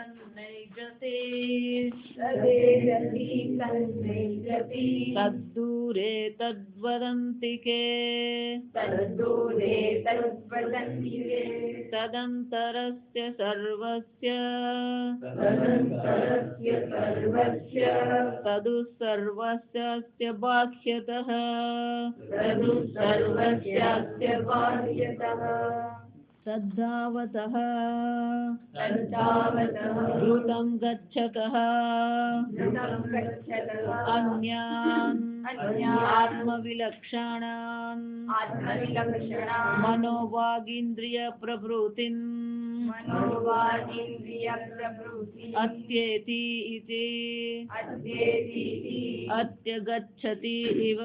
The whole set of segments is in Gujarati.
सन्नैजते तद्दूरे तद्वदन्ति के तदन्तरस्य सर्वस्य तदु सर्वस्यास्य बाह्यतः तद्धावतः द्रुतं गच्छतः अन्यान् आत्मविलक्षणान् मनोवागीन्द्रियप्रभृतीन् अत्येति इति अत्यगच्छति इव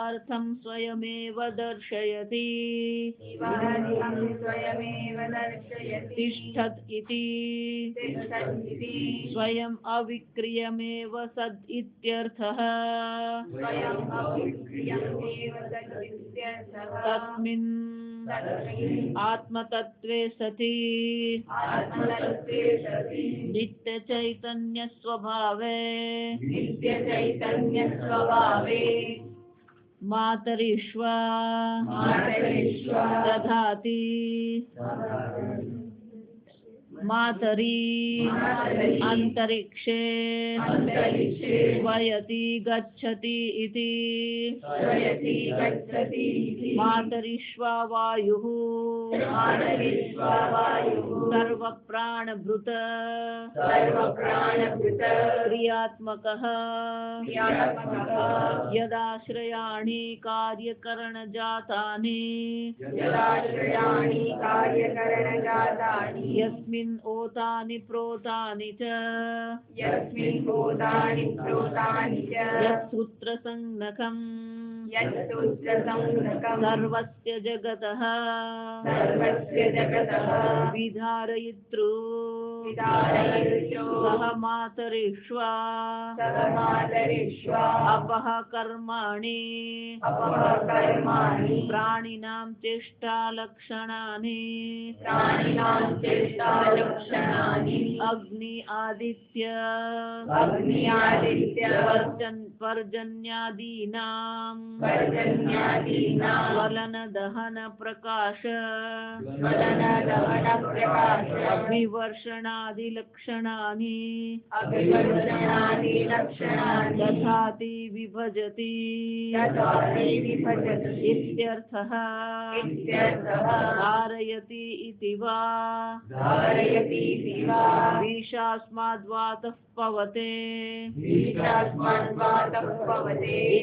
अर्थं स्वयमेव दर्शयति तिष्ठत् इति स्वयम् अविक्रियमेव सद् इत्यर्थः तस्मिन् आत्मतत्त्वे सति नित्यचैतन्य स्वभावे मातरिष्वा दधाति मातरी अंतरिक्षे स्वयति गच्छति इति मातरिष्वा वायुः सर्वप्राणभृत क्रियात्मकः यदाश्रयाणि कार्यकरणजातानि यस्मिन् ओतानि प्रोतानि च यत्सूत्रसंज्ञकम् सर्वस्य जगतः विधारयितृ सह मातरिष्वा अपः कर्माणि प्राणिनां चेष्टालक्षणानि अग्नि आदित्य पर्जन्यादीनां ज्वलन दहन प्रकाश अभिवर्षणादिलक्षणानि तथाति विभजति इत्यर्थः धारयति इति वा विशास्माद्वातः पवते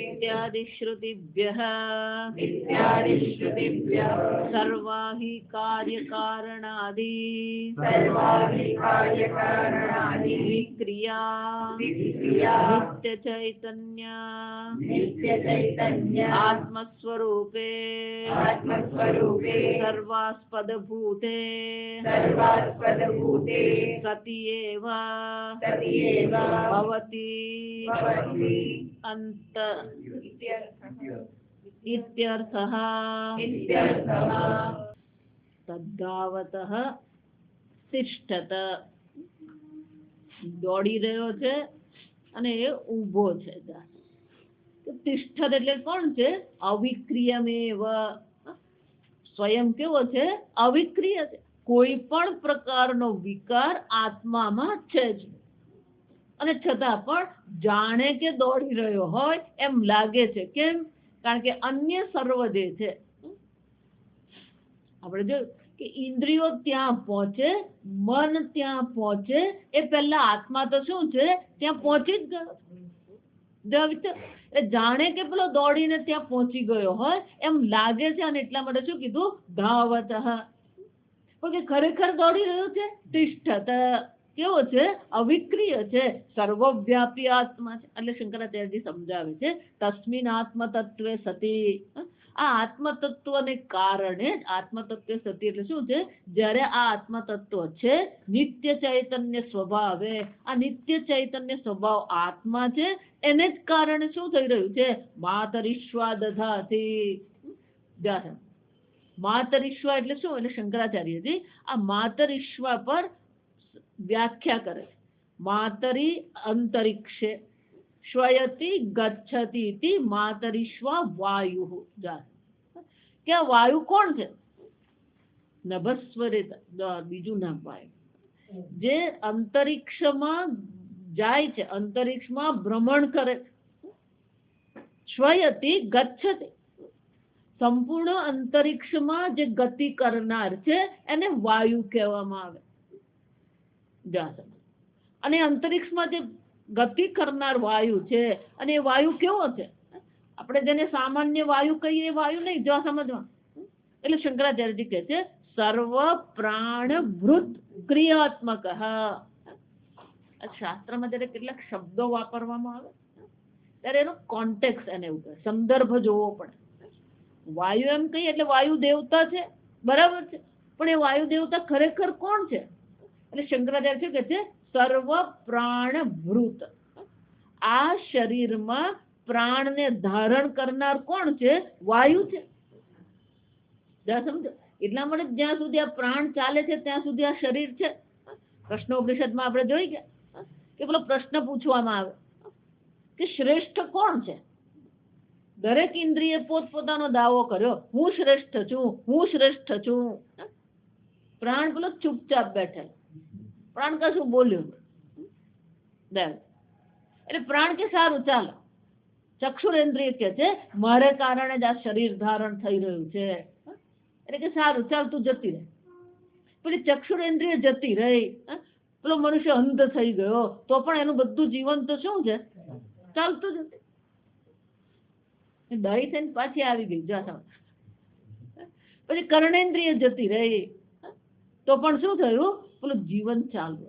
इत्यादि श्रुतिभ्यः सर्वा हि कार्यकारणादि विक्रिया नित्यचैतन्य आत्मस्वरूपे सर्वास्पदभूते सति एव भवति अन्त इत्यर्थः तद्धावतः तिष्ठत દોડી રહ્યો છે અને એ ઊભો છે. તિષ્ઠત એટલે કોણ છે? અવિક્રિયમેવ. સ્વયં કેવો છે? અવિક્રિય છે. કોઈ પણ પ્રકારનો વિકાર આત્મામાં છે જ અને છતાં પણ જાણે કે દોડી રહ્યો હોય એમ લાગે છે. કેમ? કારણ કે અન્ય સર્વ જે છે આપણે જો કે ઇન્દ્રિયો ત્યાં પહોંચે, મન ત્યાં પહોંચે એ પહેલા આત્મા તો શું છે? ત્યાં પહોંચી જ ગયો. જાણે કે પેલો દોડીને ત્યાં પહોંચી ગયો હોય એમ લાગે છે અને એટલા માટે શું કીધું? ધાવત. પણ ખરેખર દોડી રહ્યો છે. તિષ્ઠત કેવો છે? અવિક્રિય છે, સર્વવ્યાપી આત્મા છે. એટલે શંકરાચાર્યજી સમજાવે છે તસ્મિન આત્મતત્વે સતી. આ આત્મતત્વને કારણે આત્મતત્વ સતી એટલે શું છે? જ્યારે આ આત્મતત્વ છે નિત્ય ચૈતન્ય સ્વભાવે, આ નિત્ય ચૈતન્ય સ્વભાવ આત્મા છે એને જ કારણે શું થઈ રહ્યું છે? માતરિશ્વા દધાતિ. માતરિશ્વા એટલે શું? એટલે શંકરાચાર્યજી આ માતરિશ્વા પર વ્યાખ્યા કરે છે. માતરી અંતરિક્ષે શ્વયતિ ગચ્છતિ ઇતિ માતરિશ્વા વાયુ. કે આ વાયુ કોણ છે? નભસ્વરિત, બીજું નામ વાયુ, જે અંતરિક્ષમાં જાય છે, અંતરિક્ષમાં ભ્રમણ કરે. શ્વયતિ ગચ્છતિ, સંપૂર્ણ અંતરિક્ષમાં જે ગતિ કરનાર છે એને વાયુ કહેવામાં આવે. અને અંતરિક્ષમાં જે ગતિ કરનાર વાયુ છે, અને એ વાયુ કેવો છે? આપણે જેને સામાન્ય વાયુ કહીએ એ વાયુ નહીં, જો સમજવા. એટલે શંકરાચાર્યજી કહે છે સર્વ પ્રાણ વૃત ક્રિયાત્મક. શાસ્ત્રમાં જયારે કેટલાક શબ્દો વાપરવામાં આવે ત્યારે એનો કોન્ટેક્સ, એને એવું કહે, સંદર્ભ જોવો પડે. વાયુ એમ કહીએ એટલે વાયુ દેવતા છે, બરાબર છે, પણ એ વાયુ દેવતા ખરેખર કોણ છે? એટલે શંકરાચાર્ય શું કહે છે? સર્વ પ્રાણ વૃત. આ શરીરમાં પ્રાણને ધારણ કરનાર કોણ છે? વાયુ છે. સમજો? એટલા માટે જ્યાં સુધી આ પ્રાણ ચાલે છે ત્યાં સુધી આ શરીર છે. પ્રશ્નોપનિષદમાં આપણે જોઈ ગયા કે પેલો પ્રશ્ન પૂછવામાં આવે કે શ્રેષ્ઠ કોણ છે? દરેક ઇન્દ્રિય પોતપોતાનો દાવો કર્યો, હું શ્રેષ્ઠ છું, હું શ્રેષ્ઠ છું. પ્રાણ પેલો ચૂપચાપ બેઠેલો, પ્રાણ કશું બોલ્યું. એટલે પ્રાણ કે સારું ચાલો. ચક્ષુરેન્દ્રિય કે છે મારે કારણે જ આ શરીર ધારણ થઈ રહ્યું છે, એટલે કે સારું ચાલ તું જતી રહે. પેલી ચક્ષુરેન્દ્રિય જતી રહી, પેલો મનુષ્ય અંધ થઈ ગયો તો પણ એનું બધું જીવન તો શું છે? ચાલતું જ હતું. દહી થઈને પાછી આવી ગઈ. પછી કર્ણેન્દ્રિય જતી રહી તો પણ શું થયું? પેલું જીવન ચાલુ.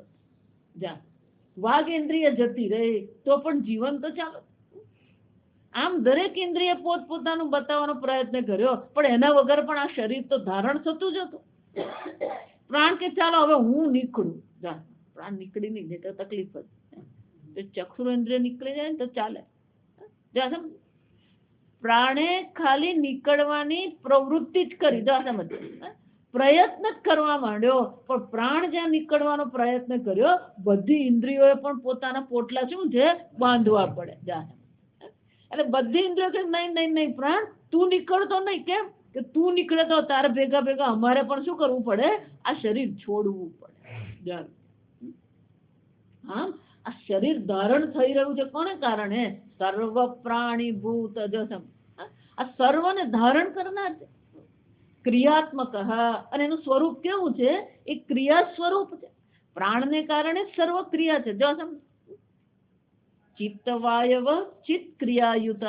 વાઘેન્દ્રિય જતી રહી તો પણ જીવન તો ચાલુ. આમ દરેક ઇન્દ્રિય પોતપોતાનું બતાવવાનો પ્રયત્ન કર્યો, પણ એના વગર પણ આ શરીર તો ધારણ થતું જ હતું. પ્રાણ કે ચાલો હવે હું નીકળું. પ્રાણ નીકળી નહીં જાય તો તકલીફ જ. ચક્ષુરેન્દ્રિય નીકળી જાય ને તો ચાલે. પ્રાણે ખાલી નીકળવાની પ્રવૃત્તિ જ કરી, પ્રયત્ન જ કરવા માંડ્યો, પણ પ્રાણ જ્યાં નીકળવાનો પ્રયત્ન કર્યો, બધી ઇન્દ્રિયોએ પણ પોતાના પોટલા શું છે? બાંધવા પડે. એટલે બધી ઇન્દ્રિયો કે નહીં નહીં નહીં પ્રાણ તું નીકળતો નહીં. કેમ કે તું નીકળે તો તારે ભેગા ભેગા અમારે પણ શું કરવું પડે? આ શરીર છોડવું પડે. હા, આ શરીર ધારણ થઈ રહ્યું છે કોને કારણે? સર્વ પ્રાણી ભૂત અજસમ. આ સર્વને ધારણ કરનાર છે, ક્રિયાત્મક. અને એનું સ્વરૂપ કેવું છે? એ ક્રિયા સ્વરૂપ છે. પ્રાણને કારણે સર્વ ક્રિયા છે. જો સમ ચિત્તવાયવ ચિત્ત ક્રિયાયુત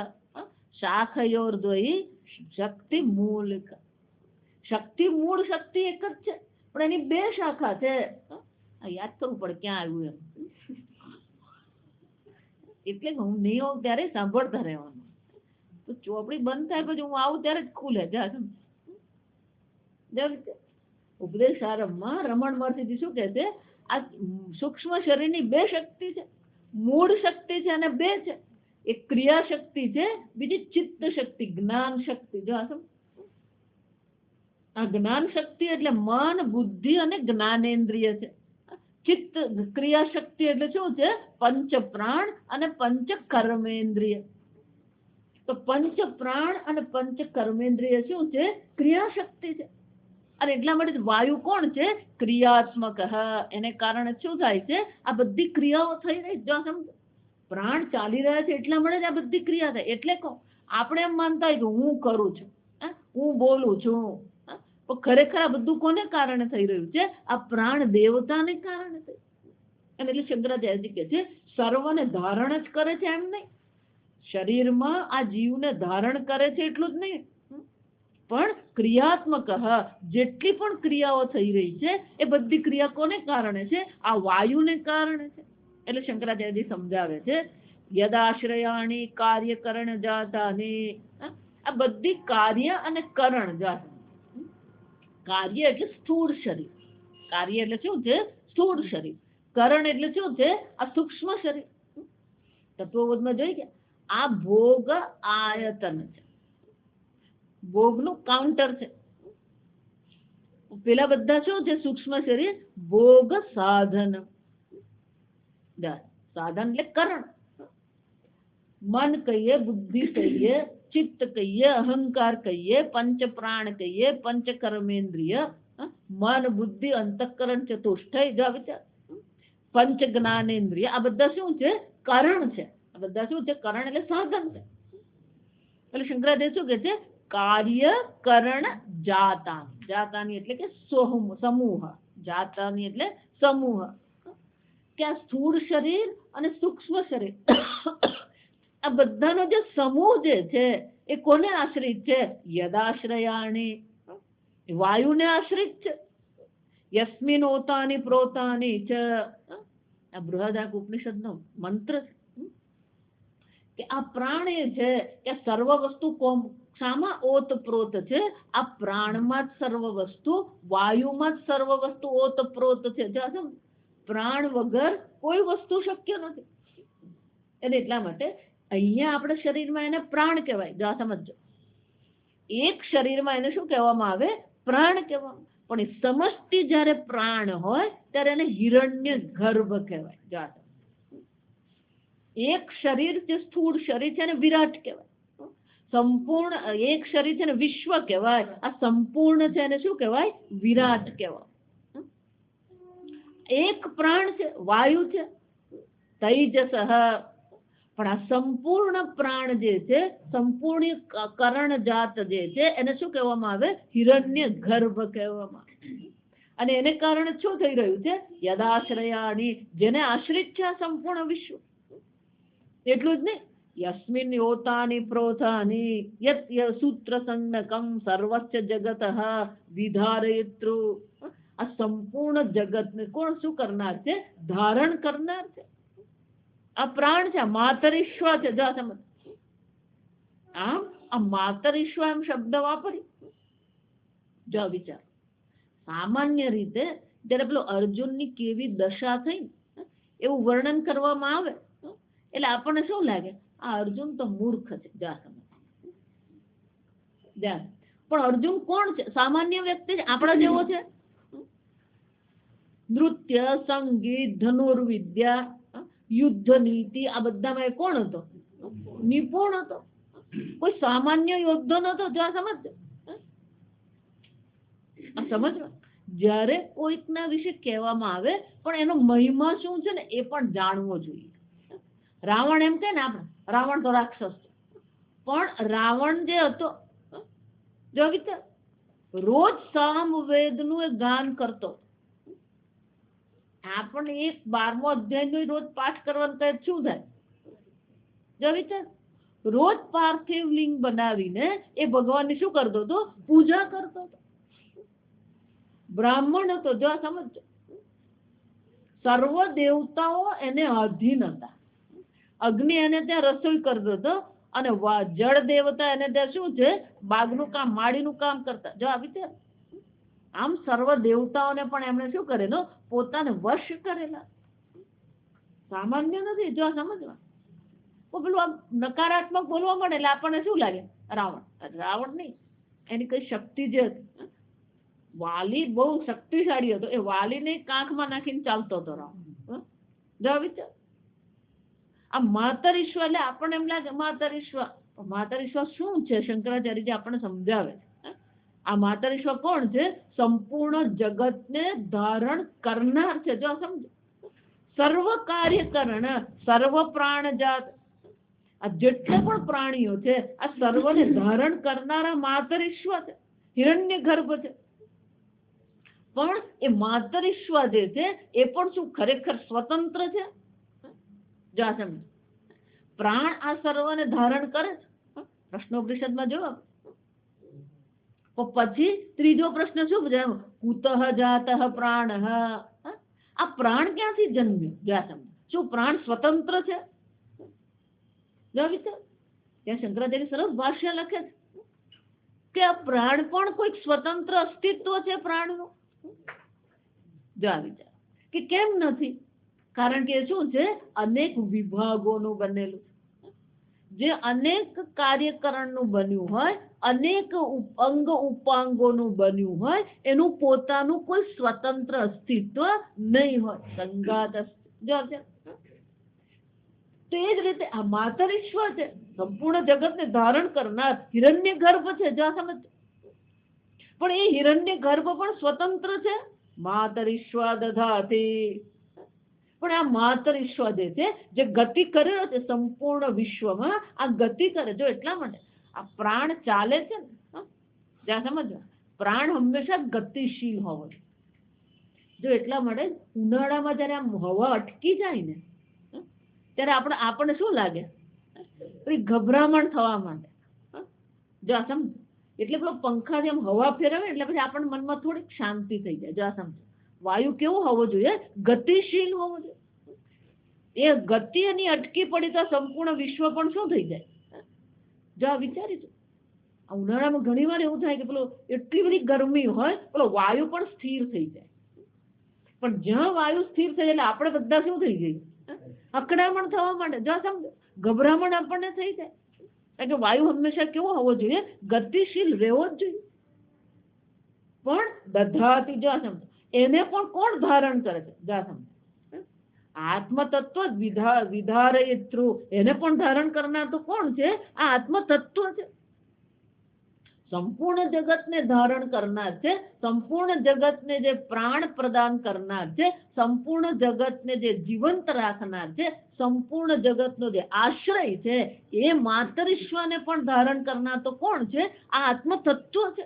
શાખયોર્દ્વયી શક્તિ મૂલિક. શક્તિ મૂળ શક્તિ એક જ છે, પણ એની બે શાખા છે. યાદ કરવું પડે ક્યાં આવ્યું એમ. એટલે હું નહીં હોઉં ત્યારે સાંભળતા રહેવાનું. તો ચોપડી બંધ થાય પછી હું આવું ત્યારે જ ખુલે. ઉપદેશ આરંભમાં રમણ મહર્ષિજી શું કહે છે? આ સૂક્ષ્મ શરીરની બે શક્તિ છે, મૂળ શક્તિ છે અને બે છે. એક ક્રિયા શક્તિ છે, બીજી ચિત્ત શક્તિ, જ્ઞાન શક્તિ. જો આ જ્ઞાન શક્તિ એટલે મન, બુદ્ધિ અને જ્ઞાનેન્દ્રિય છે. ચિત્ત ક્રિયા શક્તિ એટલે શું છે? પંચ પ્રાણ અને પંચ કર્મેન્દ્રિય. તો પંચ પ્રાણ અને પંચ કર્મેન્દ્રિય શું છે? ક્રિયા શક્તિ છે. અને એટલા માટે વાયુ કોણ છે? ક્રિયાત્મક. એને કારણે શું થાય છે? આ બધી ક્રિયાઓ થઈ રહી. જો સમજો, પ્રાણ ચાલી રહ્યા છે એટલા માટે જ આ બધી ક્રિયા થાય. એટલે કહું, આપણે એમ માનતા હોય કે હું કરું છું, હું બોલું છું, પણ ખરેખર આ બધું કોને કારણે થઈ રહ્યું છે? આ પ્રાણ દેવતાને કારણે થઈ. અને એટલે શંકરાચાર્યજી કહે છે સર્વને ધારણ જ કરે છે એમ નહીં. શરીરમાં આ જીવને ધારણ કરે છે એટલું જ નહીં, પણ ક્રિયાત્મક. જેટલી પણ ક્રિયાઓ થઈ રહી છે એ બધી ક્રિયા કોને કારણે છે? આ વાયુને કારણે છે. એટલે શંકરાચાર્યજી સમજાવે છે યદાશ્રયાણી કાર્યકરણ જાતાની. આ બધી કાર્ય અને કરણ જાત. કાર્ય એટલે સ્થૂળ શરીર, કાર્ય એટલે શું છે? સ્થૂળ શરીર. કરણ એટલે શું છે? આ સૂક્ષ્મ શરીર. તત્વબોધમાં જોઈ ગયા, આ ભોગ આયતન છે, ભોગનું કાઉન્ટર છે. પેલા બધા શું છે? સૂક્ષ્મ શરીર ભોગ સાધન. સાધન એટલે કરણ. મન કહીએ, બુદ્ધિ કહીએ, ચિત્ત કહીએ, અહંકાર કહીએ, પંચ પ્રાણ કહીએ, પંચ કર્મેન્દ્રિય, મન બુદ્ધિ અંતઃકરણ ચતુષ્ટય, જો વિચાર, પંચ જ્ઞાનેન્દ્રિય, આ બધા શું છે? કરણ છે. આ બધા શું છે? કરણ એટલે સાધન છે. એટલે શંકરાચાર્ય શું કે છે? કાર્ય કરણ જાતાની. જાતાની એટલે કે સમૂહ. જાતાની એટલે સમૂહ. કે આ સ્થૂળ શરીર અને સૂક્ષ્મ શરીર આ બધાનો જે સમૂહ જે છે એ કોને આશ્રિત છે? યદાશ્રયાણી, વાયુને આશ્રિત છે. યસ્મિન ઓતાની પ્રોતાની ચ, આ બૃહદારણ્યક ઉપનિષદનો મંત્ર છે કે આ પ્રાણ એ છે કે સર્વ વસ્તુ શામાં ઓતપ્રોત છે? આ પ્રાણમાં જ સર્વ વસ્તુ, વાયુમાં જ સર્વ વસ્તુ ઓતપ્રોત છે. પ્રાણ વગર કોઈ વસ્તુ શક્ય નથી. એટલે એટલા માટે અહીંયા આપણે શરીરમાં એને પ્રાણ કહેવાય. જો સમજો, એક શરીરમાં એને શું કહેવામાં આવે? પ્રાણ કહેવામાં. પણ એ સમષ્ટિ જયારે પ્રાણ હોય ત્યારે એને હિરણ્ય ગર્ભ કહેવાય. જો એક શરીર જે સ્થૂળ શરીર છે એને વિરાટ કહેવાય. સંપૂર્ણ એક શરીર છે ને વિશ્વ કહેવાય. આ સંપૂર્ણ છે એને શું કહેવાય? વિરાટ કહેવાય. એક પ્રાણ છે, વાયુ છે, તૈજસ. પણ આ સંપૂર્ણ પ્રાણ જે છે, સંપૂર્ણ કરણ જાત જે છે, એને શું કહેવામાં આવે? હિરણ્ય ગર્ભ કહેવામાં. અને એને કારણે શું થઈ રહ્યું છે? યદાશ્રયાણી, જેને આશ્રિત છે આ સંપૂર્ણ વિશ્વ. એટલું જ નહીં, યસ્મિન યોતાની પ્રોથાની યત સૂત્ર સંજ્ઞકમ સર્વસ્ય જગત વિધારયતૃ. આ સંપૂર્ણ જગતને કોણ શું કરનાર છે? ધારણ કરનાર છે. આ પ્રાણ છે, માતરીશ્વ છે. જો સમજ, આમ આ માતરીશ્વ એમ શબ્દ વાપરી. જો વિચાર, સામાન્ય રીતે જયારે પેલો અર્જુનની કેવી દશા થઈ એવું વર્ણન કરવામાં આવે એટલે આપણને શું લાગે? આ અર્જુન તો મૂર્ખ છે. જા સમજ, પણ અર્જુન કોણ છે? સામાન્ય વ્યક્તિ છે, આપણા જેવો છે. નૃત્ય, સંગીત, ધનુર્વિદ્યા, યુદ્ધ નીતિ, આ બધામાં કોણ હતો? નિપુણ હતો. કોઈ સામાન્ય યોદ્ધો નતો. જો સમજ, સમજવા, જયારે કોઈકના વિશે કહેવામાં આવે પણ એનો મહિમા શું છે ને એ પણ જાણવો જોઈએ. રાવણ એમ કે ને આપણે, રાવણ તો રાક્ષસ છે, પણ રાવણ જે હતો, જો વિચાર, રોજ સામવેદ નું એ ગાન કરતો. આપણે એક 12મો અધ્યાય નો રોજ પાઠ કરવાનું કહે શું થાય? જો વિચાર, રોજ પાર્થિવ લિંગ બનાવીને એ ભગવાનની શું કરતો હતો? પૂજા કરતો હતો. બ્રાહ્મણ હતો. જો સમજો, સર્વ દેવતાઓ એને આધીન હતા. અગ્નિ એને ત્યાં રસોઈ કરતો હતો અને જળ દેવતા એને ત્યાં શું છે? બાગનું કામ, માળીનું કામ કરતા. જો આવી છે. આમ સર્વ દેવતાઓને પણ એમણે શું કરેલું? પોતાને વશ કરેલા. સામાન્ય નથી. જો સમજવા, પેલું આમ નકારાત્મક બોલવા મળે એટલે આપણને શું લાગે? રાવણ. રાવણ નહીં, એની કઈ શક્તિ જે હતી. વાલી બહુ શક્તિશાળી હતો. એ વાલીને કાંખમાં નાખીને ચાલતો હતો રાવણ. જો વિચાર, આ માતરીશ્વ એટલે આપણને એમ લાગે માતરીશ્વ. માતરીશ્વ શું છે? શંકરાચાર્યજી આપણને સમજાવે. આ માતરીશ્વ કોણ છે? સંપૂર્ણ જગતને ધારણ કરનાર છે. જો સમજો, સર્વ કાર્યકરણ, સર્વ પ્રાણજાત, આ જેટલા પણ પ્રાણીઓ છે આ સર્વને ધારણ કરનારા માતરીશ્વ છે, હિરણ્ય ગર્ભ છે. પણ એ માતરીશ્વ જે છે એ પણ શું ખરેખર સ્વતંત્ર છે? જો સમજો, પ્રાણ આ સર્વને ધારણ કરે છે. પ્રશ્નોપનિષદમાં જવાબ. પછી ત્રીજો પ્રશ્ન શું પૂછાયો? કુતઃ જાતઃ પ્રાણ. આ પ્રાણ ક્યાંથી જન્મ્યો? જો સમજો, શું પ્રાણ સ્વતંત્ર છે? જો વિચાર, ત્યાં શંકરાચાર્ય સરસ ભાષ્ય લખે છે કે આ પ્રાણ પણ કોઈક સ્વતંત્ર અસ્તિત્વ છે પ્રાણનું. જો વિચાર કે કેમ નથી? કારણ કે શું છે? અનેક વિભાગોનું બનેલું છે. જે અનેક કાર્યકરણનું બન્યું હોય અનેક અંગ ઉપાંગોનું બન્યું હોય, એનું પોતાનું કોઈ સ્વતંત્ર અસ્તિત્વ નહીં હોય, સંગાત જો છે. તો એ જ રીતે આ માતર ઈશ્વર છે, સંપૂર્ણ જગતને ધારણ કરનાર હિરણ્ય ગર્ભ છે, જો સમજ. પણ એ હિરણ્ય ગર્ભ પણ સ્વતંત્ર છે, માતર ઈશ્વર દધાતી. પણ આ માતર ઈશ્વર જે છે, જે ગતિ કરે છે સંપૂર્ણ વિશ્વમાં, આ ગતિ કરે જો એટલા માટે આ પ્રાણ ચાલે છે ને, જ્યાં સમજવા પ્રાણ હંમેશા ગતિશીલ હોવો જોઈએ. જો એટલા માટે ઉનાળામાં જયારે આમ હવા અટકી જાય ને, ત્યારે આપણને શું લાગે, ગભરામણ થવા માંડે. જો આ સમજ, એટલે પેલો પંખા જેમ હવા ફેરવે એટલે પછી આપણને મનમાં થોડીક શાંતિ થઈ જાય. જો આ સમજ, વાયુ કેવો હોવો જોઈએ, ગતિશીલ હોવો જોઈએ. એ ગતિ એની અટકી પડી તો સંપૂર્ણ વિશ્વ પણ શું થઈ જાય. જો આ વિચારીશું, ઉનાળામાં ઘણી વાર એવું થાય કે પેલો એટલી બધી ગરમી હોય, પેલો વાયુ પણ સ્થિર થઈ જાય. પણ જ્યાં વાયુ સ્થિર થઈ જાય એટલે આપણે બધા શું થઈ જઈએ, અકળામણ થવા માંડે. જો સમજો, ગભરામણ આપણને થઈ જાય. કારણ કે વાયુ હંમેશા કેવો હોવો જોઈએ, ગતિશીલ રહેવો જ જોઈએ. પણ દધાતી, જો સમજો, એને પણ કોણ ધારણ કરે છે, જો સમજો, આત્મ તત્વ વિધારયત્રુ, એને પણ ધારણ કરનાર તો કોણ છે, આ આત્મ તત્વ છે. સંપૂર્ણ જગતને ધારણ કરનાર છે, સંપૂર્ણ જગતને જે પ્રાણ પ્રદાન કરનાર છે, સંપૂર્ણ જગતને જે જીવંત રાખનાર છે, સંપૂર્ણ જગતનો જે આશ્રય છે, એ માતર ઈશ્વરને પણ ધારણ કરનાર તો કોણ છે, આ આત્મ તત્વ છે.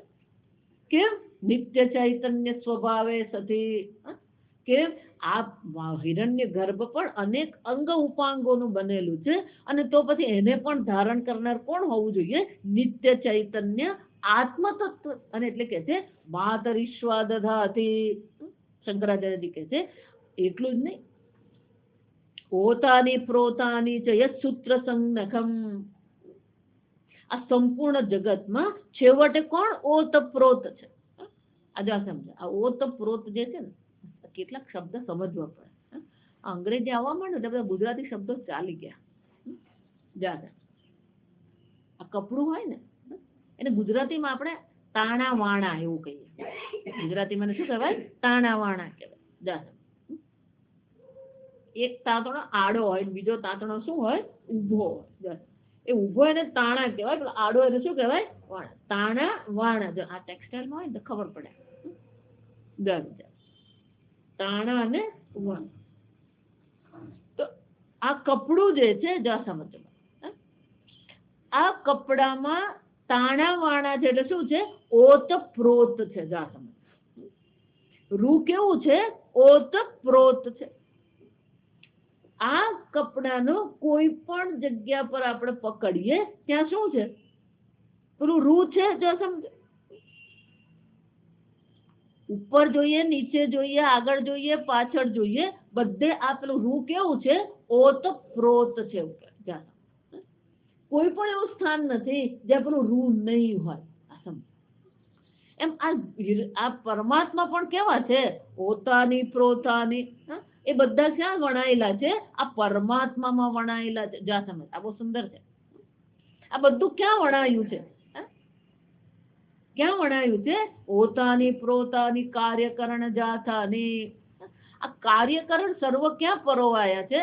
કેમ? નિત્ય ચૈતન્ય સ્વભાવે સતી. કેમ? આ હિરણ્ય ગર્ભ પણ અનેક અંગ ઉપાંગોનું બનેલું છે, અને તો પછી એને પણ ધારણ કરનાર કોણ હોવું જોઈએ, નિત્ય ચૈતન્ય આત્મ તત્વ. અને એટલે કે છે માતર ઈશ્વર દધાતી. શંકરાચાર્યજી કહે છે એટલું જ નહીં, ઓતાની પ્રોતાની ચ યત સૂત્ર સંનખમ. આ સંપૂર્ણ જગતમાં છેવટે કોણ ઓતપ્રોત છે. આ જો સમજા, આ ઓતપ્રોત જે છે ને, કેટલાક શબ્દ સમજવા પડે. અંગ્રેજી આવવા માંડે એટલે બધા ગુજરાતી શબ્દો ચાલી ગયા. જાતે આ કપડું હોય ને, એને ગુજરાતીમાં આપણે તાણા વાણા એવું કહીએ. ગુજરાતીમાં શું કહેવાય, તાણા વાણા કહેવાય. જાતે એક તાંતણો આડો હોય, બીજો તાંતણો શું હોય, ઊભો હોય. એ ઊભો એને તાણા કહેવાય, પેલો આડો એને શું કહેવાય, વાણા. તાણા વાણા. જો આ ટેક્સટાઇલમાં હોય ને તો ખબર પડે. તાણા અને વાણ. તો આ કપડું જે છે, જો સમજો, આ કપડામાં તાણા વાણા છે એટલે શું છે, ઓતપ્રોત છે. જો સમજો, રૂ કેવું છે, ઓતપ્રોત છે. આ કપડાનો કોઈ પણ જગ્યા પર આપણે પકડીએ ત્યાં શું છે, પેલું રૂ છે. જો સમજો, ઉપર જોઈએ, નીચે જોઈએ, આગળ જોઈએ, પાછળ જોઈએ, બધે આ પેલું રૂ કેવું છે, ઓતપ્રોત છે. કોઈ પણ એવું સ્થાન નથી જ્યાં પેલું રૂ નહીં હોય. એમ આ પરમાત્મા પણ કેવા છે, ઓતાની પ્રોતાની. એ બધા ક્યાં વણાયેલા છે, આ પરમાત્મામાં વણાયેલા છે. જા સમજ, આ બહુ સુંદર છે. આ બધું ક્યાં વણાયું છે, ક્યાં વણાયું છે, ઓતાની પ્રોતાની કાર્યકરણ જાથાની. આ કાર્યકરણ સર્વ ક્યાં પરોવાયા છે,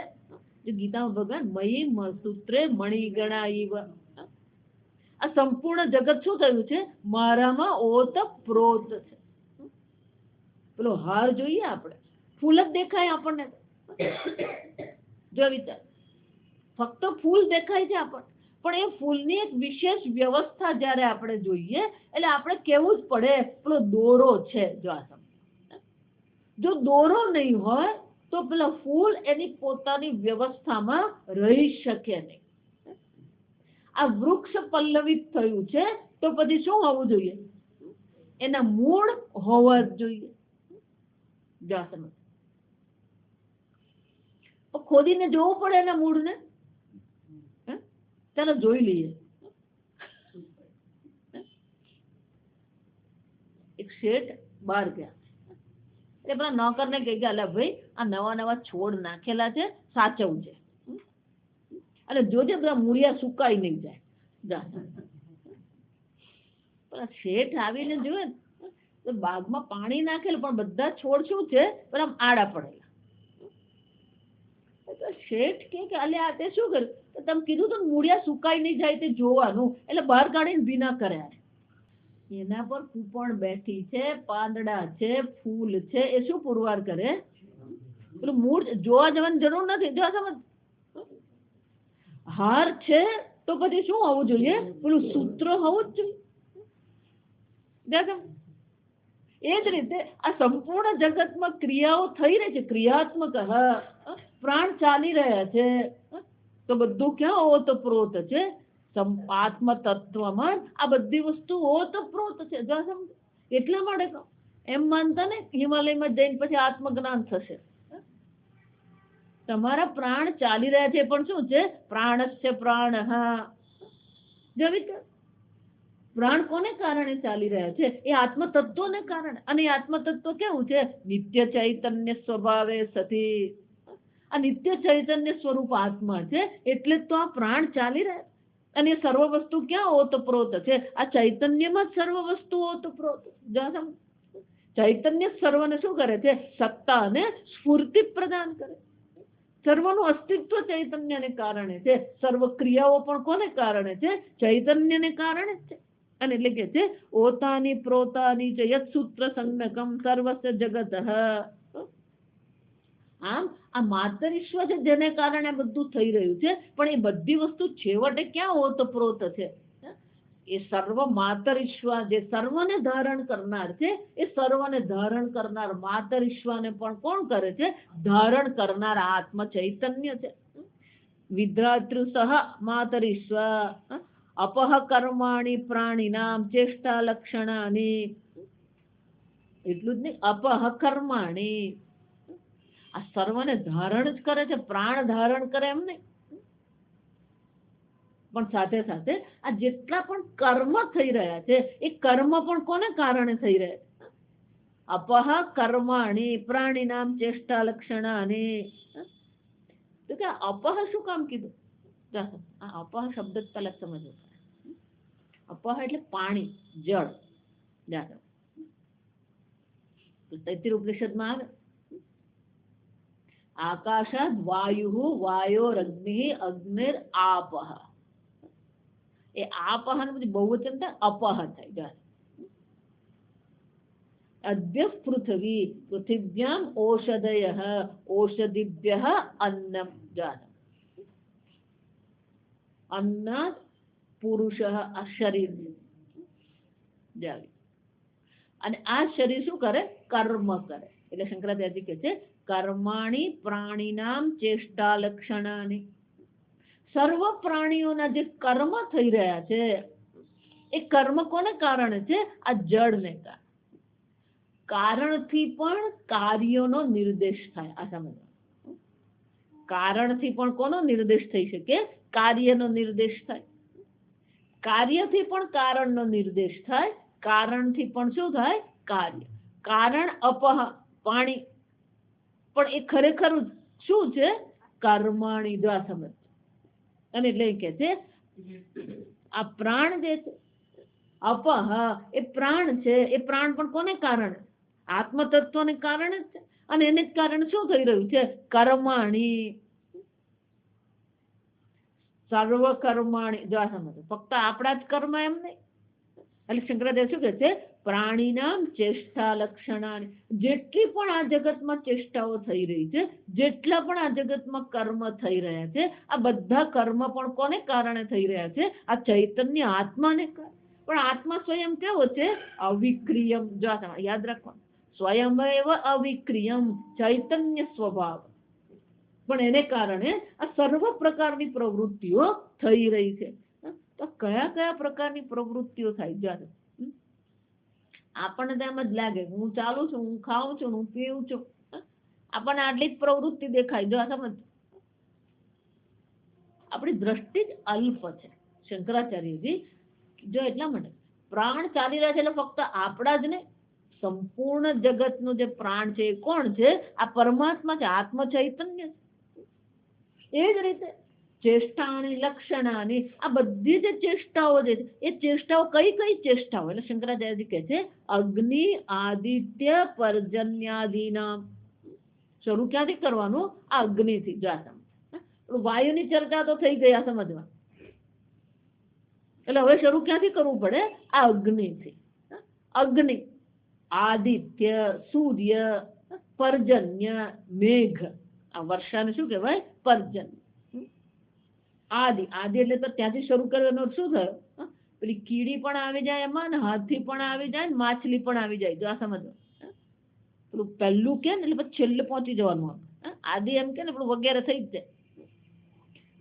જે ગીતામાં ભગવાન મયી સૂત્રે મણિગણા ઈવ. આ સંપૂર્ણ જગત શું થયું છે, મારામાં ઓતપ્રોત છે. પેલો હાર જોઈએ આપણે, ફૂલ જ દેખાય આપણને. જો વિચાર, ફક્ત ફૂલ દેખાય છે આપણને, પણ એ ફૂલની એક વિશેષ વ્યવસ્થા જયારે આપણે જોઈએ એટલે આપણે કેવું જ પડે, પેલો દોરો છે. જો આ જો દોરો નહીં હોય તો પેલા ફૂલ એની પોતાની વ્યવસ્થામાં રહી શકે નહીં. આ વૃક્ષ પલ્લવિત થયું છે તો પછી શું હોવું જોઈએ, એના મૂળ હોવા જ જોઈએ. જો સમજ, ખોદીને જોવું પડે એના મૂળને. ચાલો જોઈ લઈએ. એક શેઠ બહાર ગયા, એટલે પેલા નોકરને કહી ગયા, અલા ભાઈ, આ નવા નવા છોડ નાખેલા છે, સાચવજે, અને જોજે બધા મૂળિયા સુકાઈ નહીં જાય. પેલા શેઠ આવીને જોયે ને તો બાગમાં પાણી નાખેલું પણ બધા છોડ શું છે પેલા આમ આડા પડેલા. તો શેઠ કે અલ્યા આ તે શું કર્યું? તો તમે કીધું તો મૂળિયા સુકાઈ નહીં જાય તે જોવાનું, એટલે બહાર કાઢીને ભીના કર્યા. એના પર કૂપણ બેઠી છે, પાંદડા છે, ફૂલ છે, એ શું પુરવાર કરે? પેલું મૂળ જોવા જવાની જરૂર નથી. જો સમજ, હાર છે તો પછી શું હોવું જોઈએ? પેલું સૂત્ર હોવું જ જોઈએ. એ જ રીતે આ સંપૂર્ણ જગતમાં ક્રિયાઓ થઈ રહી છે, ક્રિયાત્મક. પ્રાણ ચાલી રહ્યા છે તો બધું ક્યાં ઓતપ્રોત છે? આત્મ તત્વમાં આ બધી વસ્તુ ઓતપ્રોત છે. એટલા માટે એમ માનતા ને હિમાલયમાં જઈને પછી આત્મજ્ઞાન થશે. તમારા પ્રાણ ચાલી રહ્યા છે પણ શું છે? પ્રાણસ્ય પ્રાણ. પ્રાણ કોને કારણે ચાલી રહ્યા છે? એ આત્મ તત્વને કારણે. અને એ આત્મ તત્વ કેવું છે? નિત્ય ચૈતન્ય સ્વભાવે સતી. આ નિત્ય ચૈતન્ય સ્વરૂપ આત્મા છે, એટલે જ તો આ પ્રાણ ચાલી રહ્યા. અને સર્વ વસ્તુ ક્યાં ઓતપ્રોત છે? આ ચૈતન્યમાં જ સર્વ વસ્તુ ઓતપ્રોત. ચૈતન્ય સર્વને શું કરે છે? સત્તા અને સ્ફૂર્તિ પ્રદાન કરે. સર્વનું અસ્તિત્વ ચૈતન્યને કારણે છે. સર્વ ક્રિયાઓ પણ કોને કારણે છે? ચૈતન્યને કારણે છે. અને એટલે કે છે ઓતાની પ્રોતાની ચ યત સૂત્ર સંજ્ઞકમ સર્વસ્ય જગત. આમ આ માતર ઈશ્વર છે જેને કારણે બધું થઈ રહ્યું છે, પણ એ બધી વસ્તુ છેવટે ક્યાં ઓતપ્રોત છે? એ સર્વ માતર ઈશ્વર જે સર્વને ધારણ કરનાર છે, એ સર્વને ધારણ કરનાર માતર ઈશ્વરને પણ કોણ કરે છે? ધારણ કરનાર આત્મ ચૈતન્ય છે. વિદ્રાતૃ સહ માતર ઈશ્વર અપહ કર્માણી પ્રાણીનામ ચેષ્ટા લક્ષણાની. એટલું જ નહીં, અપહ કર્માણી આ સર્વને ધારણ જ કરે છે. પ્રાણ ધારણ કરે એમ નહીં, પણ સાથે સાથે આ જેટલા પણ કર્મ થઈ રહ્યા છે એ કર્મ પણ કોને કારણે થઈ રહ્યા છે? અપહ કર્માણી પ્રાણીનામ ચેષ્ટા લક્ષણાની. તો કે અપહ શું કામ કીધું? આ અપહ શબ્દ પહેલા સમજવો. અપહ એટલે પાણી, જળ. તૈત્તિરીય ઉપનિષદમાં આવે આકાશાદ વાયુ વાયોરગ્નિ અગ્નિર આપહ. એ આપહ ને બધી બહુવચન થાય, અપહ થાય. અદ્ય પૃથ્વી પૃથિવ્યામ ઓષધયઃ ઓષધિભ્યઃ અન્નમ. અન્નાદ પુરુષ આ શરીર. અને આ શરીર શું કરે? કર્મ કરે. એટલે શંકરાચાર્ય કહે છે કર્માણી પ્રાણીનામ ચેષ્ટા લક્ષણાની. સર્વ પ્રાણીઓના જે કર્મ થઈ રહ્યા છે એ કર્મ કોને કારણે છે? આ જળને કારણે. કારણથી પણ કાર્યોનો નિર્દેશ થાય. આ સમજવાનું. કારણથી પણ કોનો નિર્દેશ થઈ શકે? કાર્યનો નિર્દેશ થાય. કાર્યથી પણ કારણનો નિર્દેશ થાય. કારણથી પણ શું થાય? કાર્ય. કારણ અપહ પાણી, પણ એ ખરેખર શું છે? કર્માણી. જો આ સમજ. અને એટલે કે છે આ પ્રાણ જે છે અપહ એ પ્રાણ છે. એ પ્રાણ પણ કોને કારણે? આત્મ તત્વને કારણે જ છે. અને એને જ કારણે શું થઈ રહ્યું છે? કર્માણી. સર્વ કર્માણી. જો આ સમજ. ફક્ત આપણા જ કર્મ એમ નહીં. એટલે શંકરાચાર્ય શું કહે છે? પ્રાણીનામ ચેષ્ટા લક્ષણાની. જેટલી પણ આ જગતમાં ચેષ્ટાઓ થઈ રહી છે, જેટલા પણ આ જગતમાં કર્મ થઈ રહ્યા છે, આ બધા કર્મ પણ કોને કારણે થઈ રહ્યા છે? આ ચૈતન્ય આત્માને કારણે. પણ આત્મા સ્વયં કેવો છે? અવિક્રિયમ. જો યાદ રાખવાનું, સ્વયં એવ અવિક્રિયમ ચૈતન્ય સ્વભાવ. પણ એને કારણે આ સર્વ પ્રકારની પ્રવૃત્તિઓ થઈ રહી છે. તો કયા કયા પ્રકારની પ્રવૃત્તિઓ થાય? જાણે આપણને તેમ જ લાગે હું ચાલુ છું, હું ખાઉં છું, હું પીવું છું, આપણને આટલી જ પ્રવૃત્તિ દેખાય. જો સમજ, આપણી દ્રષ્ટિ જ અલ્પ છે. શંકરાચાર્યજી જો એટલા માટે પ્રાણ ચાલી રહ્યા છે એટલે ફક્ત આપણા જ નહીં, સંપૂર્ણ જગતનું જે પ્રાણ છે એ કોણ છે? આ પરમાત્મા છે, આત્મ ચૈતન્ય છે. એ જ રીતે ચેષ્ટાની લક્ષણાની, આ બધી જે ચેષ્ટાઓ છે એ ચેષ્ટાઓ કઈ કઈ ચેષ્ટાઓ, એટલે શંકરાચાર્યજી કહે છે અગ્નિ આદિત્ય પર્જન્યાદિના. શરૂ ક્યાંથી કરવાનું? આ અગ્નિથી. વાયુની ચર્ચા તો થઈ ગયા સમજવા, એટલે હવે શરૂ ક્યાંથી કરવું પડે? આ અગ્નિથી. અગ્નિ, આદિત્ય, સૂર્ય, પર્જન્ય, મેઘ. આ વર્ષાને શું કહેવાય? પર્જન્ય. આદિ, આદિ એટલે તો ત્યાંથી શરૂ કરવાનો શું થયો? પેલી કીડી પણ આવી જાય એમાં, ને હાથી પણ આવી જાય, ને માછલી પણ આવી જાય. જો આ સમજો, પેલું પહેલું કે ને એટલે પછી છેલ્લે પહોંચી જવાનું. આદિ એમ કે ને પેલું વગેરે થઈ જ જાય.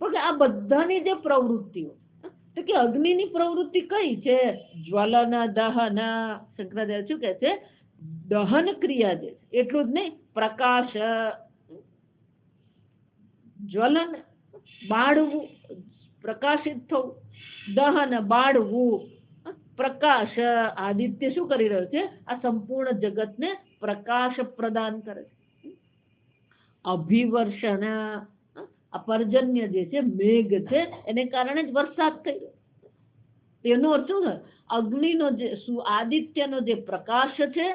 પણ આ બધાની જે પ્રવૃત્તિઓ, તો કે અગ્નિની પ્રવૃત્તિ કઈ છે? જ્વલન, દહન. શંકરાચાર્ય શું કહે છે? દહન ક્રિયા છે. એટલું જ નહીં, પ્રકાશ, જ્વલન બાળવું, પ્રકાશિત થવું, દહન બાળવું, પ્રકાશ. આદિત્ય શું કરી રહ્યો છે? આ સંપૂર્ણ જગતને પ્રકાશ પ્રદાન કરે છે. અભિવર્ષણ, આ પર્જન્ય જે છે, મેઘ છે, એને કારણે જ વરસાદ થઈ રહ્યો. તેનો અર્થ શું થાય? અગ્નિનો જે આદિત્યનો જે પ્રકાશ છે,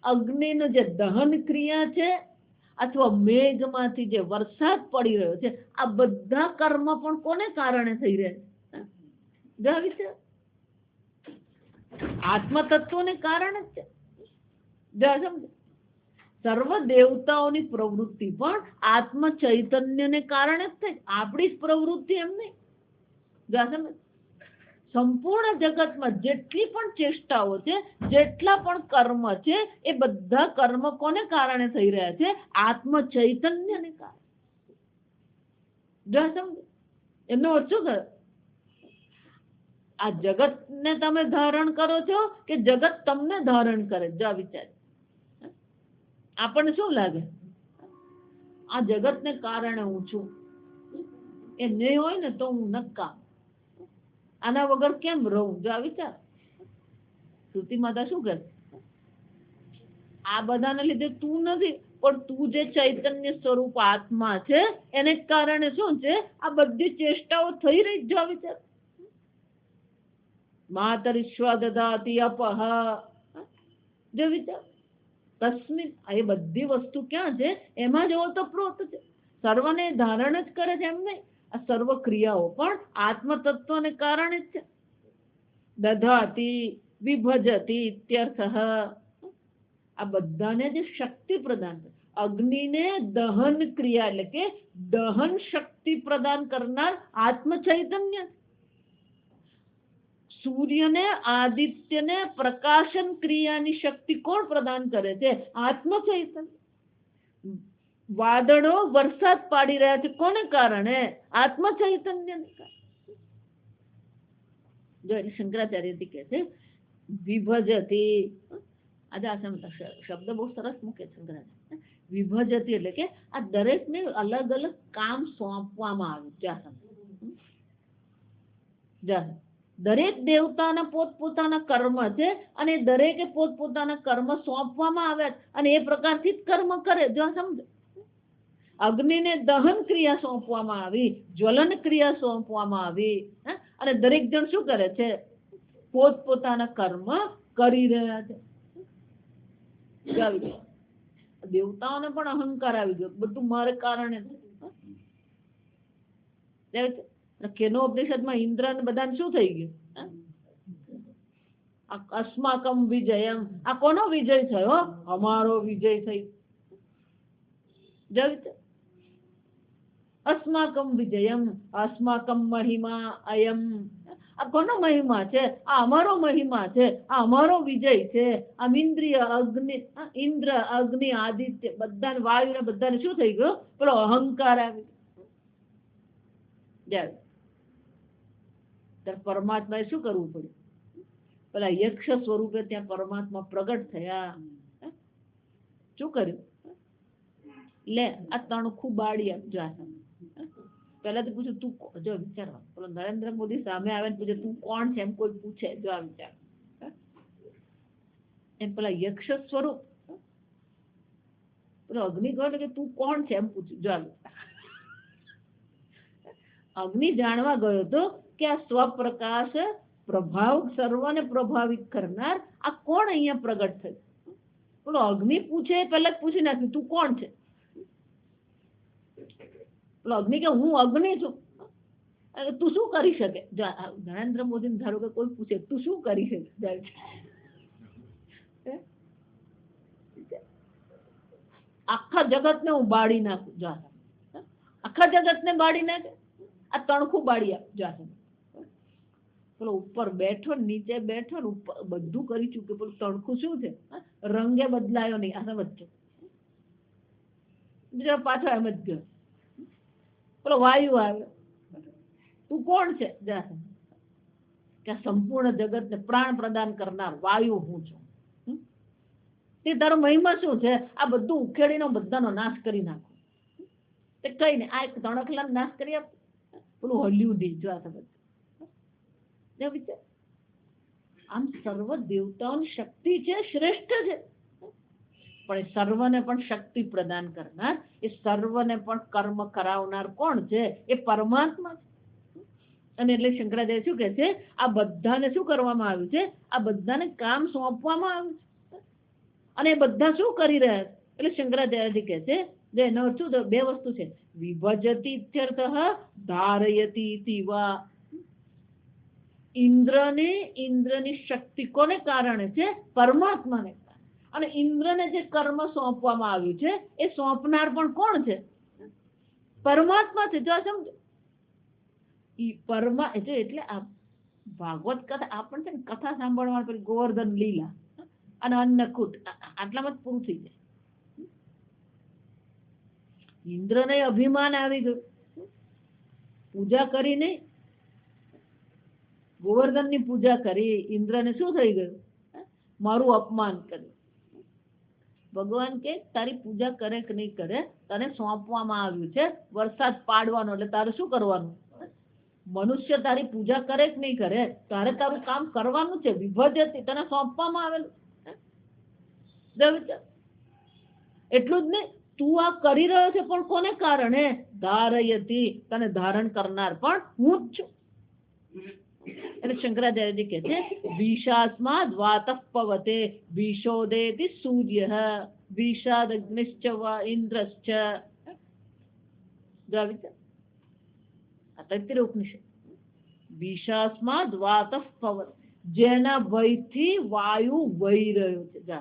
અગ્નિનો જે દહન ક્રિયા છે, અથવા મેઘમાંથી જે વરસાદ પડી રહ્યો છે, આ બધા કર્મ પણ કોને કારણે થઈ રહ્યા છે? આત્મતત્વને કારણે જ છે. સર્વ દેવતાઓની પ્રવૃત્તિ પણ આત્મ ચૈતન્યને કારણે જ થાય. આપણી જ પ્રવૃત્તિ એમ નહીં. સંપૂર્ણ જગતમાં જેટલી પણ ચેષ્ટાઓ છે, જેટલા પણ કર્મ છે, એ બધા કર્મ કોને કારણે થઈ રહ્યા છે? આત્મ ચૈતન્યને કારણે. એનો અર્થ શું થયો? આ જગતને તમે ધારણ કરો છો કે જગત તમને ધારણ કરે? જો વિચાર. આપણને શું લાગે? આ જગતને કારણે હું છું. એ નહીં હોય ને તો હું નક્કા. આના વગર કેમ રહું? જો આ વિચાર. શ્રુતિ માતા શું કરે? આ બધાને લીધે તું નથી, પણ તું જે ચૈતન્ય સ્વરૂપ આત્મા છે એને કારણે શું છે? આ બધી ચેષ્ટાઓ થઈ રહી. જો વિચાર. માતરિશ્વા દદાતિ અપહ. જો વિચાર. તસ્મિન, એ બધી વસ્તુ ક્યાં છે? એમાં જ ઓતપ્રોત છે. સર્વને ધારણ જ કરે છે એમ નહીં. આ સર્વ ક્રિયાઓ પણ આત્મ તત્વને કારણે જ છે. દધાતિ વિભજતી ઇત્યર્થ. આ બધાને જે શક્તિ પ્રદાન કરે, અગ્નિને દહન ક્રિયા એટલે કે દહન શક્તિ પ્રદાન કરનાર આત્મ ચૈતન્ય. સૂર્યને, આદિત્યને પ્રકાશન ક્રિયાની શક્તિ કોણ પ્રદાન કરે છે? આત્મ ચૈતન્ય. વાદળો વરસાદ પાડી રહ્યા છે કોને કારણે? આત્મ ચૈતન્યને કારણે. શંકરાચાર્યજી કહે છે વિભજતી. આજે આ શબ્દ બહુ સરસ મૂકે શંકરાચાર્ય. વિભજતી એટલે કે આ દરેકને અલગ અલગ કામ સોંપવામાં આવ્યું. દરેક દેવતાના પોતપોતાના કર્મ છે, અને દરેકે પોતપોતાના કર્મ સોંપવામાં આવ્યા અને એ પ્રકારથી જ કર્મ કરે. જો સમજો. અગ્નિને દહન ક્રિયા સોંપવામાં આવી, જ્વલન ક્રિયા સોંપવામાં આવી, અને દરેક જણ શું કરે છે? પોતપોતાના કર્મ કરી રહ્યા છે. દેવતાઓને પણ અહંકાર આવી ગયો, બધું મારે કારણે. કેનોપનિષદમાં ઇન્દ્ર ને બધાને શું થઈ ગયું? અસ્માકમ વિજયમ. આ કોનો વિજય થયો? અમારો વિજય થઈ. અસ્માકમ વિજયમ, અસ્માકમ મહિમા અયમ. આ કોનો મહિમા છે? આ અમારો મહિમા છે, આ અમારો વિજય છે. આમ ઇન્દ્રિય, અગ્નિ, ઇન્દ્ર, અગ્નિ, આદિત્ય બધાને, વાયુ ને બધાને શું થઈ ગયો? પેલો અહંકાર આવી ગયો. ત્યારે પરમાત્માએ શું કરવું પડ્યું? પેલા યક્ષ સ્વરૂપે ત્યાં પરમાત્મા પ્રગટ થયા. શું કર્યું? લે આ તણખું બાળી આપજો. પેલા તો પૂછ્યું તું, જો વિચારવા, પેલો નરેન્દ્ર મોદી સામે આવે ને પૂછે તું કોણ છે? એમ કોઈ પૂછે? જો આ વિચાર. એમ પેલા યક્ષ સ્વરૂપ પેલો અગ્નિ કહે કે તું કોણ છે? એમ પૂછ્યું. જો આ અગ્નિ જાણવા ગયો હતો કે આ સ્વપ્રકાશ પ્રભાવ સર્વને પ્રભાવિત કરનાર આ કોણ અહીંયા પ્રગટ થયું. બોલો અગ્નિ પૂછે પહેલા જ પૂછી નાખ્યું તું કોણ છે. બોલો અગ્નિ કે હું અગ્નિ છું. તું શું કરી શકે. નરેન્દ્ર મોદી ધારો કે કોઈ પૂછે તું શું કરી શકે, આખા જગત ને હું બાળી નાખું. આખા જગત ને બાળી નાખે. આ તણખું બાળી આપ. પેલો ઉપર બેઠો નીચે બેઠો ઉપર બધું કરી ચૂક્યો. પેલું તણખું શું છે, રંગે બદલાયો નહીં. આ વચ્ચે બીજા પાછો એમ જ ગયો. પેલો વાયુ આવ્યો. તું કોણ છે. કે સંપૂર્ણ જગત ને પ્રાણ પ્રદાન કરનાર વાયુ હું છું. તે તારો મહિમા શું છે. આ બધું ઉખેડીને બધાનો નાશ કરી નાખો. તે કઈ ને આ એક તણખલા નાશ કરી આપ. પેલું હલ્યું નહીં. જો આ બધું આમ સર્વ દેવતાઓની શક્તિ છે, શ્રેષ્ઠ છે, પણ એ સર્વને પણ શક્તિ પ્રદાન કરનાર, એ સર્વને પણ કર્મ કરાવનાર કોણ છે. એ પરમાત્મા છે. અને એટલે શંકરાચાર્ય શું કે છે, આ બધાને શું કરવામાં આવ્યું છે, આ બધાને કામ સોંપવામાં આવ્યું છે અને એ બધા શું કરી રહ્યા છે. એટલે શંકરાચાર્યજી કે છે જે એનો અર્થ બે વસ્તુ છે. વિભજતી ઇત્યર્થઃ ધારયતી તીવા. ઇન્દ્રની શક્તિ કોને કારણે છે, પરમાત્માને કારણે. અને ઇન્દ્રને જે કર્મ સોંપવામાં આવ્યું છે એ સોંપનાર પણ કોણ છે, પરમાત્મા છે. જો સમજો એટલે આ ભાગવત કથા આપણને છે ને કથા સાંભળવા પેલી ગોવર્ધન લીલા અને અન્નકૂટ આટલામાં જ પૂરું થઈ જાય. ઇન્દ્રને અભિમાન આવી ગયું. પૂજા કરીને ગોવર્ધન ની પૂજા કરી ઇન્દ્રને શું થઈ ગયું, મારું અપમાન કર્યું. ભગવાન કે તારી પૂજા કરે કે નહીં કરે, તને સોંપવામાં આવ્યું છે વરસાદ પાડવાનો, એટલે તારે શું કરવાનું. મનુષ્ય તારી પૂજા કરે કે નહીં કરે, તારે તારું કામ કરવાનું છે. વિભજતી તને સોંપવામાં આવેલું. એટલું જ નહીં, તું આ કરી રહ્યો છે પણ કોને કારણે, ધારયતી તને ધારણ કરનાર પણ હું જ છું. એટલે શંકરાચાર્યજી કહે છે વિષાસ્માદ વાતઃ પવતે વિશોદેતિ સૂર્યઃ વિષાદ અગ્નિશ્ચ વા ઇન્દ્રશ્ચ. તૈત્તિરીય ઉપનિષદ. વિષાસ્માદ વાતઃ પવતે, જેના ભયથી વાયુ વહી રહ્યો છે.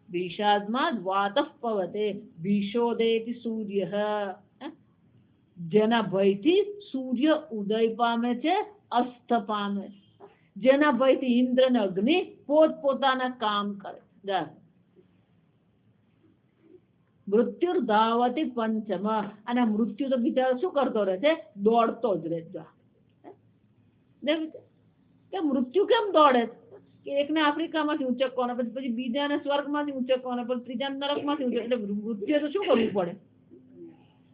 વિષાદમાં વાતઃ પવતે વિશોદેતિ સૂર્યઃ, જેના ભયથી સૂર્ય ઉદય પામે છે, અસ્ત પામે. જેના ભયથી ઇન્દ્ર ને અગ્નિ પોતપોતાના કામ કરે. મૃત્યુ ધાવતી પંચમ. અને મૃત્યુ તો બિચારો શું કરતો રહે છે, દોડતો જ રહે. કે મૃત્યુ કેમ દોડે કે એકને આફ્રિકામાંથી ઉંચકવાનો, પછી બીજાને સ્વર્ગમાંથી ઉંચકવાનો, પછી ત્રીજાને નરકમાંથી ઉંચક. એટલે મૃત્યુ તો શું કરવું પડે,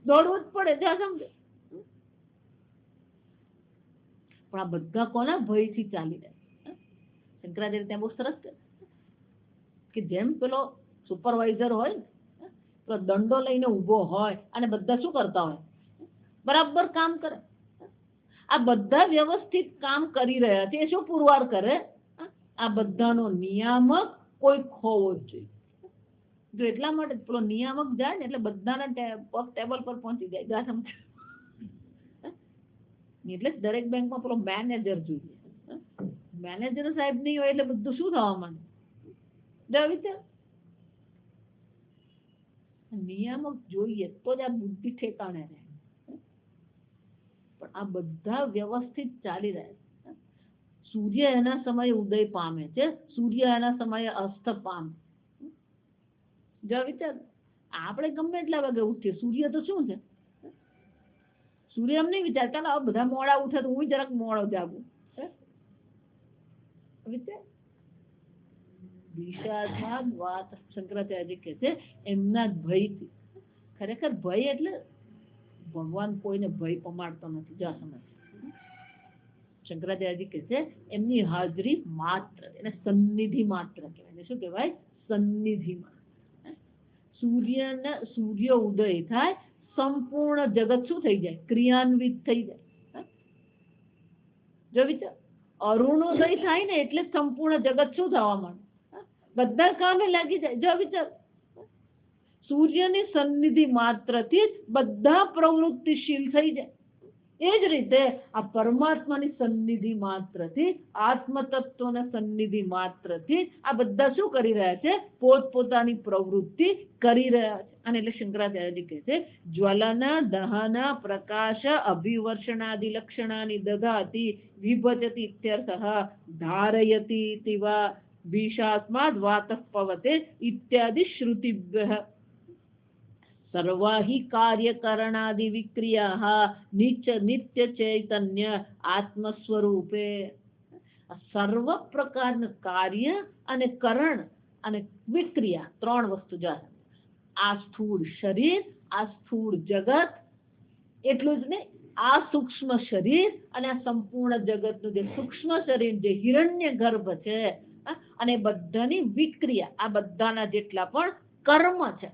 દોડવું જ પડે. ત્યાં સમજે. પણ આ બધા કોના ભયથી ચાલી રહ્યા. શંકરાચાર્ય ત્યાં બહુ સરસ કે જેમ પેલો સુપરવાઇઝર હોય ને, પેલો દંડો લઈને ઉભો હોય અને બધા શું કરતા હોય, બરાબર કામ કરે. આ બધા વ્યવસ્થિત કામ કરી રહ્યા છે. એ શું પુરવાર કરે, આ બધાનો નિયામક કોઈ હોવો જ જોઈએ. જો એટલા માટે પેલો નિયામક જાય ને એટલે બધાના પગ ટેબલ પર પહોંચી જાય. એટલે જ દરેક બેંકમાં પેલો મેનેજર જોઈએ. મેનેજર સાહેબ નહીં હોય એટલે બધું શું થવા માંડે. નિયામક જોઈએ તો જ આ બુદ્ધિ ઠેકાણે રહે. પણ આ બધા વ્યવસ્થિત ચાલી રહ્યા છે. સૂર્ય એના સમયે ઉદય પામે છે, સૂર્ય એના સમયે અસ્ત પામે. જો વિચાર, આપણે ગમે એટલા વાગે ઉઠીએ, સૂર્ય તો શું છે, સૂર્ય એમ નહીં વિચાર ચાલો બધા મોડા ઉઠે તો હું જરાક મોડો જાગું. વિષાદમાં વાત શંકરાચાર્યજી કહે છે એમના જ ભયથી. ખરેખર ભય એટલે ભગવાન કોઈને ભય પમાડતો નથી. જો સમજ, શંકરાચાર્યજી કહે છે એમની હાજરી માત્ર, એને સન્નિધિ માત્ર કહેવાય. શું કહેવાય, સન્નિધિ માત્ર. સૂર્ય ઉદય થાય સંપૂર્ણ જગત શું થઈ જાય? ક્રિયાન્વિત થઈ જાય. જો વિચાર, અરુણોદય થાય ને એટલે સંપૂર્ણ જગત શું થવા માંડે? બધા કામે લાગી જાય. જો વિચાર, સૂર્યની સન્નિધિ માત્રથી જ બધા પ્રવૃત્તિશીલ થઈ જાય. એ જ રીતે આ પરમાત્માની સન્નિધિ માત્રથી, આત્મતત્વના સન્નિધિ માત્રથી આ બધા શું કરી રહ્યા છે? પોતપોતાની પ્રવૃત્તિ કરી રહ્યા છે. અને એટલે શંકરાચાર્યજી કહે છે, જ્વલના દહન પ્રકાશ અભિવર્ષણાદિ લક્ષણાની દધાતિ વિભજતી ઇત્યર્થઃ ધારયતિ તિવા ભીષાસ્માદ વાતઃ પવતે ઇત્યાદિ શ્રુતિભ્યઃ સર્વાહી કાર્યકરણાદિ વિક્રિયા નિત્ય ચૈતન્ય આત્મ સ્વરૂપે. સર્વ પ્રકારના કાર્ય અને કરણ અને વિક્રિયા ત્રણ વસ્તુ જાણે. આ સ્થૂળ શરીર, આ સ્થૂળ જગત, એટલું જ નહીં, આ સૂક્ષ્મ શરીર અને આ સંપૂર્ણ જગતનું જે સૂક્ષ્મ શરીર, જે હિરણ્ય ગર્ભ છે, અને બધાની વિક્રિયા, આ બધાના જેટલા પણ કર્મ છે,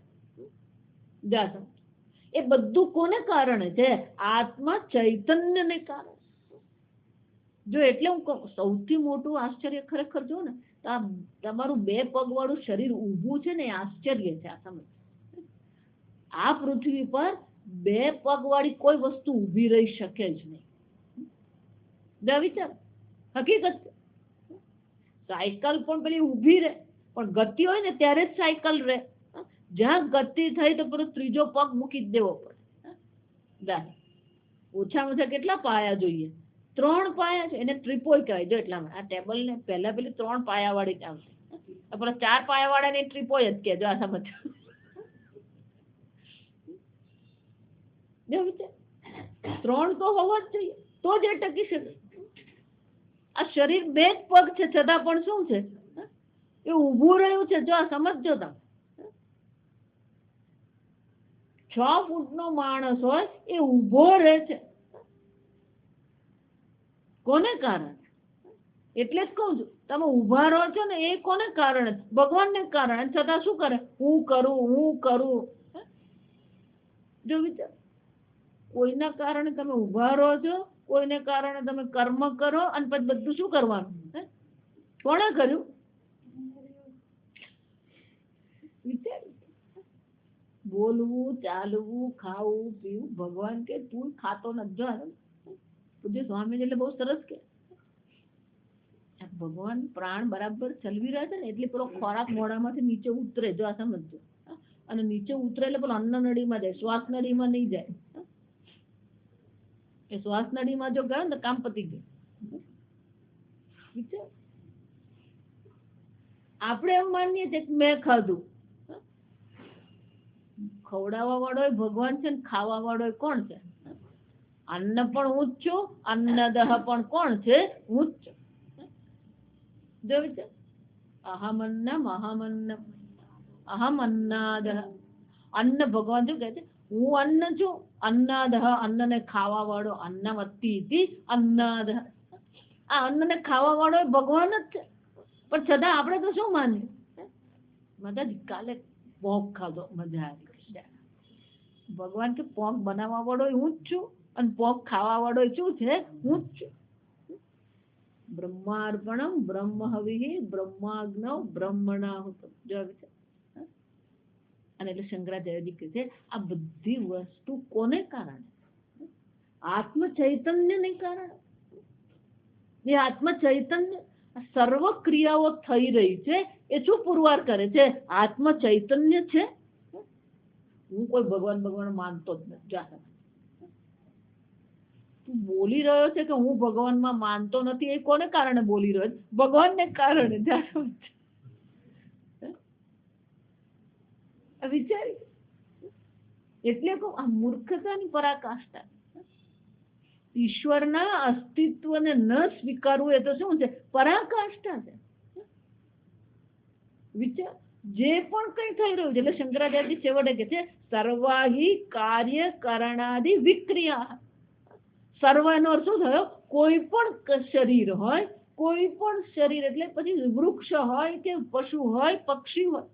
એ બધું કોને કારણે છે? આત્મા ચૈતન્યને કારણે. જો એટલે હું કહું, સૌથી મોટું આશ્ચર્ય ખરેખર જો ને, તો આ તમારું 2 પગ વાળું શરીર ઊભું છે ને, એ આશ્ચર્ય છે. આ સમજ, આ પૃથ્વી પર 2 પગ વાળી કોઈ વસ્તુ ઊભી રહી શકે જ નહીં. વિચાર, હકીકત. સાયકલ પણ પેલી ઊભી રહે, પણ ગતિ હોય ને ત્યારે જ સાયકલ રહે. જ્યાં ગતિ થઈ તો પેલો ત્રીજો પગ મૂકી જ દેવો પડે. ઓછામાં ઓછા કેટલા પાયા જોઈએ? 3 પાયા છે. એને ટ્રીપોય કહેવાય. જો એટલામાં આ ટેબલ ને પહેલા પેલી 3 પાયા વાળી જ આવશે. પેલા 4 પાયા વાળા ને ટ્રીપોય જ કહેજો. આ સમજ, 3 તો હોવા જ જોઈએ, તો જ એ ટકી શકે. આ શરીર 2 જ પગ છે, છતાં પણ શું છે? એ ઊભું રહ્યું છે. જો આ સમજજો તમે, 6 ફૂટનો માણસ હોય એ ઊભો રહે છે. કોને કારણે? એટલે જ કહું છું, તમે ઊભા રહો છો ને, એ કોને કારણે? ભગવાનને કારણે. છતાં શું કરે? હું કરું. જો વિચાર, કોઈના કારણે તમે ઊભા રહો છો, કોઈને કારણે તમે કર્મ કરો, અને પછી બધું શું કરવાનું? કોણે કર્યું? વિચાર, બોલવું, ચાલવું, ખાવું, પીવું. ભગવાન કે તું ખાતો નથી. પૂજ્ય સ્વામી એટલે બહુ સરસ કે ભગવાન પ્રાણ બરાબર ચલવી રહ્યા છે ને, એટલે પેલો ખોરાક મોઢામાંથી નીચે ઉતરે. જો આ સમજજો, અને નીચે ઉતરે એટલે પેલો અન્ન નળીમાં જાય, શ્વાસ નળીમાં નહીં જાય. એ શ્વાસ નળીમાં જો ગયો ને તો કામ પતી ગયું. આપણે એમ માનીએ છીએ કે મેં ખાધું. ખવડાવવા વાળો ભગવાન છે ને ખાવા વાળો કોણ છે? અન્ન પણ હું જ છું, અન્નદહ પણ કોણ છે? હું જ છું. જો વિચાર, અહમન્નમ અહમન્નમ અહમ અન્નાદહ. અન્ન ભગવાન શું કહે છે? હું અન્ન છું, અન્નાદહ, અન્નને ખાવા વાળો, અન્નમત્તિ અન્નાદહ. આ અન્નને ખાવા વાળો ભગવાન જ છે. પણ છતાં આપણે તો શું માનીએ? માતાજી કાલે પોંક ખાધો, મજા આવી. ભગવાન કે પોંક બનાવવા વાળો હું જ છું, અને પોંક ખાવા વાળો શું છે? હું જ છું. બ્રહ્માર્પણમ બ્રહ્મ હવિ બ્રહ્માગ્નવ બ્રહ્મણાહુતમ. જો અને એટલે શંકરાચાર્યજી કહે છે, આ બધી વસ્તુ કોને કારણે? આત્મ ચૈતન્યને કારણે. એ આત્મ ચૈતન્ય સર્વ ક્રિયાઓ થઈ રહી છે, એ શું પુરવાર કરે છે? આત્મ ચૈતન્ય છે. હું કોઈ ભગવાન માનતો જ નથી. તું બોલી રહ્યો છે કે હું ભગવાનમાં માનતો નથી, એ કોને કારણે બોલી રહ્યો છે? ભગવાનને કારણે. વિચારી, એટલે કહું, આ મૂર્ખતાની પરાકાષ્ઠા. ઈશ્વરના અસ્તિત્વને ન સ્વીકારવું એ તો શું છે? પરાકાષ્ઠા છે. વિચાર, જે પણ કઈ થઈ રહ્યું છે, એટલે શંકરાચાર્યજી છેવટે કે છે, સર્વાહી કાર્ય કરણાદિ વિક્રિયા. સર્વ એનો અર્થ શું થયો? કોઈ પણ શરીર હોય, કોઈ પણ શરીર એટલે પછી વૃક્ષ હોય કે પશુ હોય, પક્ષી હોય,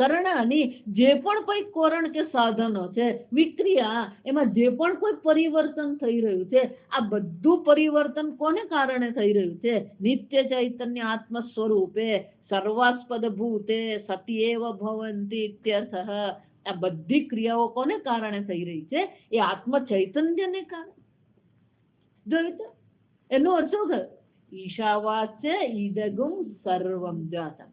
કરણાની જે પણ કોઈ કોરણ કે સાધનો છે, વિક્રિયા, એમાં જે પણ કોઈ પરિવર્તન થઈ રહ્યું છે, આ બધું પરિવર્તન કોને કારણે થઈ રહ્યું છે? નિત્ય ચૈતન્ય આત્મ સ્વરૂપે સર્વાસ્પદ ભૂતે સતી એવ ભવંતી ઇત્યર્થઃ. આ બધી ક્રિયાઓ કોને કારણે થઈ રહી છે? એ આત્મ ચૈતન્યને કારણે. જોયું તો એનો અર્થ શું થયો? ઈશાવાસ્ય ઈદગુમ સર્વમ. જાતમ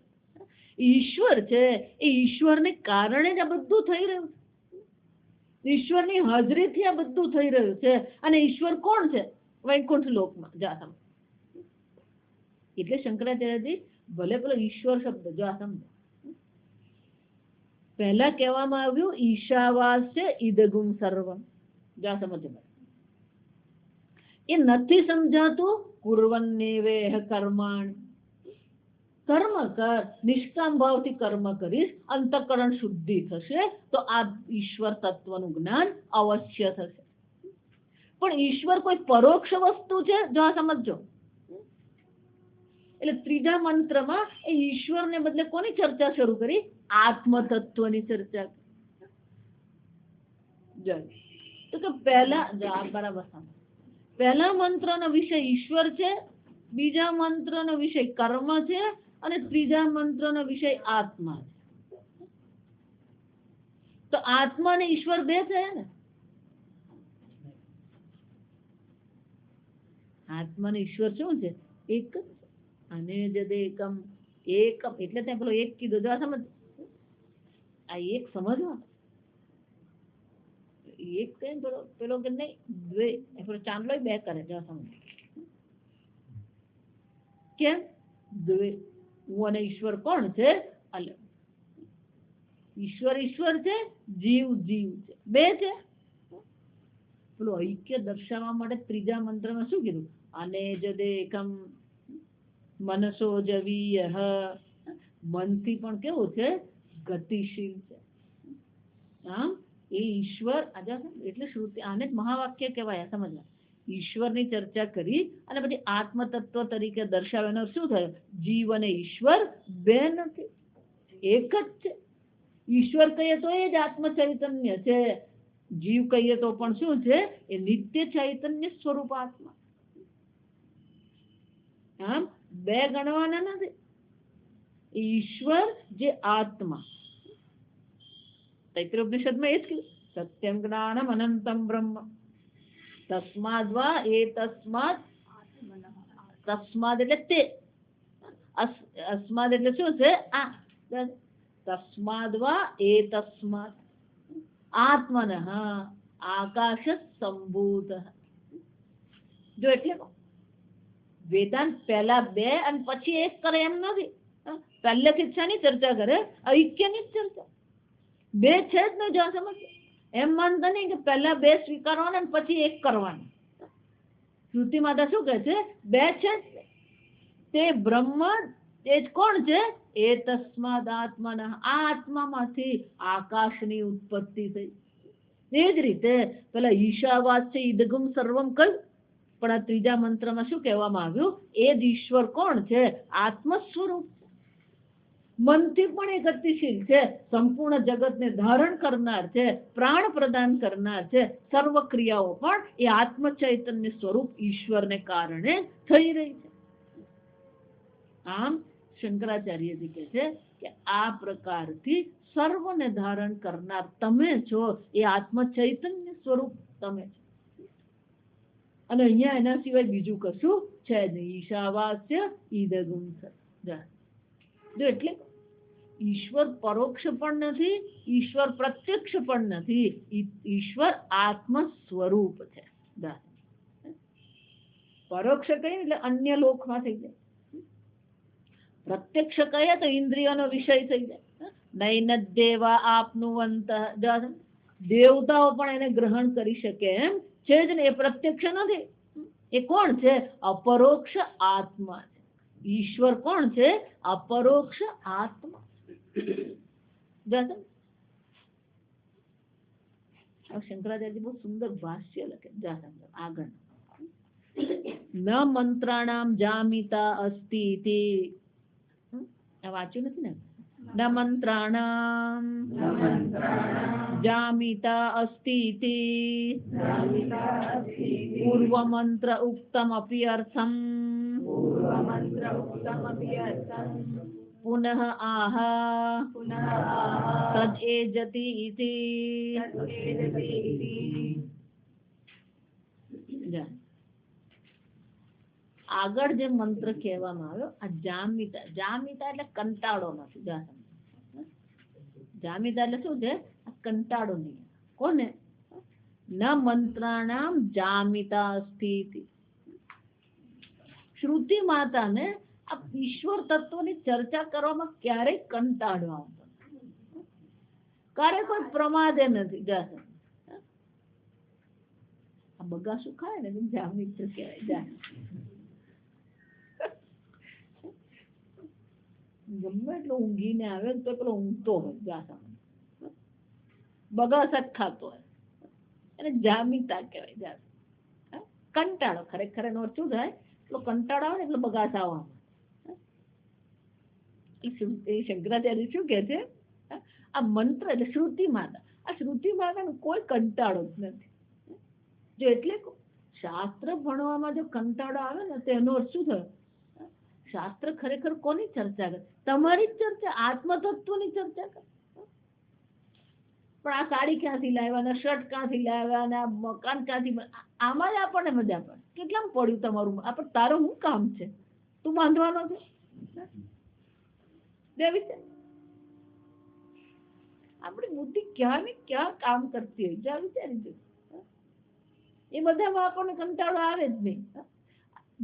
ઈશ્વર છે, એ ઈશ્વરને કારણે જ આ બધું થઈ રહ્યું છે. ઈશ્વરની હાજરીથી આ બધું થઈ રહ્યું છે. અને ઈશ્વર કોણ છે? વૈકુંઠ લોકમાં. જાતમ એટલે શંકરાચાર્યજી ભલે પેલો ઈશ્વર શબ્દ જો આ સમજો, પહેલા કહેવામાં આવ્યું ઈશાવાસ્ય ઈદગુમ સર્વમ. જો આ સમજો, એ નથી સમજાતું. કુર્વન્નેવેહ કર્માણ, કર્મ કર, નિષ્કામ ભાવથી કર્મ કરીશ, અંતઃકરણ શુદ્ધિ થશે તો આ ઈશ્વર તત્વનું જ્ઞાન અવશ્ય થશે. પણ ઈશ્વર કોઈ પરોક્ષ વસ્તુ છે? જો આ સમજો. એટલે ત્રીજા મંત્રમાં એ ઈશ્વરને બદલે કોની ચર્ચા શરૂ કરી? આત્મ તત્વની ચર્ચા. તો કે પહેલા બરાબર સમજ, પહેલા મંત્રનો વિષય ઈશ્વર છે, બીજા મંત્રનો વિષય કર્મ છે, અને ત્રીજા મંત્રનો વિષય આત્મા છે. તો આત્મા અને ઈશ્વર બે છે ને? આત્મા અને ઈશ્વર શું છે? એક જ. અને જદ એકમ, એકમ એટલે ત્યાં પેલો એક કીધો. જો આ સમજ, આ એક સમજવા. એક કહે પેલો કે નહીં દ્વે, પેલો ચાંદલો બે કરે. જો સમજ કેમ? દ્વે. હું અને ઈશ્વર કોણ છે? અલગ. ઈશ્વર ઈશ્વર છે, જીવ જીવ છે, બે છે. પેલું ઐક્ય દર્શાવવા માટે ત્રીજા મંત્રમાં શું કીધું? અને જદ એકમ મનસો જવીય. મનથી પણ કેવું છે? ગતિશીલ છે. આમ એ ઈશ્વર એટલે શ્રુતિ, આને જ મહાવાક્ય કહેવાય. સમજવા, ઈશ્વરની ચર્ચા કરી અને પછી આત્મ તત્વ તરીકે દર્શાવવાનો શું થયો? જીવ અને ઈશ્વર બે નથી, એક જ છે. ઈશ્વર કહીએ તો એ જ આત્મ ચૈતન્ય છે, જીવ કહીએ તો પણ શું છે? એ નિત્ય ચૈતન્ય સ્વરૂપ આત્મા. આમ બે ગણવાના નથી. ઈશ્વર જે આત્મા, તૈત્રીયોપનિષદમાં એ જ કીધું, સત્યમ જ્ઞાનમ અનંતમ બ્રહ્મ તસ્માદ્વા એ તસ્માદ. તસ્માદ એટલે તે, અસ્માદ એટલે શું છે? આ. તસ્માદ્વા એ તસ્માદ આત્મન આકાશ સંભૂત. જો એટલે વેદાંત પહેલા બે અને પછી એક કરે એમ નથી. પહેલેથી ઈચ્છાની ચર્ચા કરે, ઐક્યની જ ચર્ચા. બે છે જ નહીં. જો સમજ, એમ માનતા નહીં કે પહેલા બે સ્વીકારવાના અને પછી એક કરવાનું. શ્રુતિ માતા શું કહે છે? બે છે જ. તે બ્રહ્મ તે જ કોણ છે? એ તસ્માદ આત્મન. આ આત્મામાંથી આકાશની ઉત્પત્તિ થઈ. એ જ રીતે પેલા ઈશાવાસ્ય ઈદગુમ સર્વમ કહ્યું, પણ આ ત્રીજા મંત્રમાં શું કહેવામાં આવ્યું? એ જ ઈશ્વર કોણ છે? આત્મ સ્વરૂપ. મનથી પણ એ ગતિશીલ છે, સંપૂર્ણ જગતને ધારણ કરનાર છે, પ્રાણ પ્રદાન કરનાર છે. સર્વ ક્રિયાઓ પણ એ આત્મ ચૈતન્ય સ્વરૂપ ઈશ્વરને કારણે થઈ રહી છે. આમ શંકરાચાર્યજી કહે છે કે આ પ્રકારથી સર્વને ધારણ કરનાર તમે છો, એ આત્મ ચૈતન્ય સ્વરૂપ તમે છો. અને અહીંયા એના સિવાય બીજું કશું છે નહીં. ઈશાવાસ્ય ઈદગુમ સર્વમ. જો એટલે ઈશ્વર પરોક્ષ પણ નથી, ઈશ્વર પ્રત્યક્ષ પણ નથી. ઈશ્વર આત્મ સ્વરૂપ છે. પરોક્ષ કહીએ એટલે અન્ય લોકમાં થઈ જાય, પ્રત્યક્ષ કહીએ તો ઇન્દ્રિયોનો વિષય થઈ જાય. નૈન દેવા આપનુવંત. દેવતાઓ પણ એને ગ્રહણ કરી શકે એમ છે જ ને. એ પ્રત્યક્ષ નથી. એ કોણ છે? અપરોક્ષ આત્મા છે. ઈશ્વર કોણ છે? અપરોક્ષ આત્મા. શંકરાચાર્ય બહુ સુંદર ભાષ્ય લખે. આગળ ન મંત્રાણામ જામિતા અસ્તિ. વાંચ્યું નથી ને? न मंत्राणाम जामिता अस्तीति पूर्व मंत्र उक्तम अपि अर्थम पुनः आह तदेजति इति। આગળ જે મંત્ર કહેવામાં આવ્યો આ જામિતા, જામિતા એટલે કંટાળો નથી. જામિતા એટલે શું છે? આ કંટાળો નહીં. કોને? ન મંત્રાણામ જામિતા સ્થિતિ. શ્રુતિ માતાને આ ઈશ્વર તત્વની ચર્ચા કરવામાં ક્યારેય કંટાળો આવતો નથી, ક્યારે કોઈ પ્રમાદે નથી. આ બગાસું ખાય ને જામિત્ર કહેવાય. ગમે એટલો ઊંઘીને આવે તો પેલો ઊંઘતો હોય, બગાસ જ ખાતો હોય, એને જામિતા કહેવાય. કંટાળો ખરેખર એનો શું થાય? એટલો કંટાળો આવે ને એટલો બગાસ આવવામાં. શંકરાચાર્ય શું કે છે? આ મંત્ર એટલે શ્રુતિ માતા. આ શ્રુતિ માતાનો કોઈ કંટાળો જ નથી. જો એટલે શાસ્ત્ર ભણવામાં જો કંટાળો આવે ને તો એનો અર્થ શું થયો? શાસ્ત્ર ખરેખર કોની ચર્ચા કરે? તમારી જ ચર્ચા, આત્મતત્વની ચર્ચા કરે. પણ આ સાડી ક્યાંથી લાવ્યા ને શર્ટ ક્યાંથી લાવ્યા ને આ મકાન ક્યાંથી, આમાં જ આપણને મજા પડે. કેટલામાં પડ્યું તમારું? આપણે તારું શું કામ છે? તું બાંધવાનો છે? આપણી બુદ્ધિ ક્યાં ને ક્યાં કામ કરતી હોય, જ્યાં વિચારી જો એ બધામાં આપણને કંટાળો આવે જ નહીં.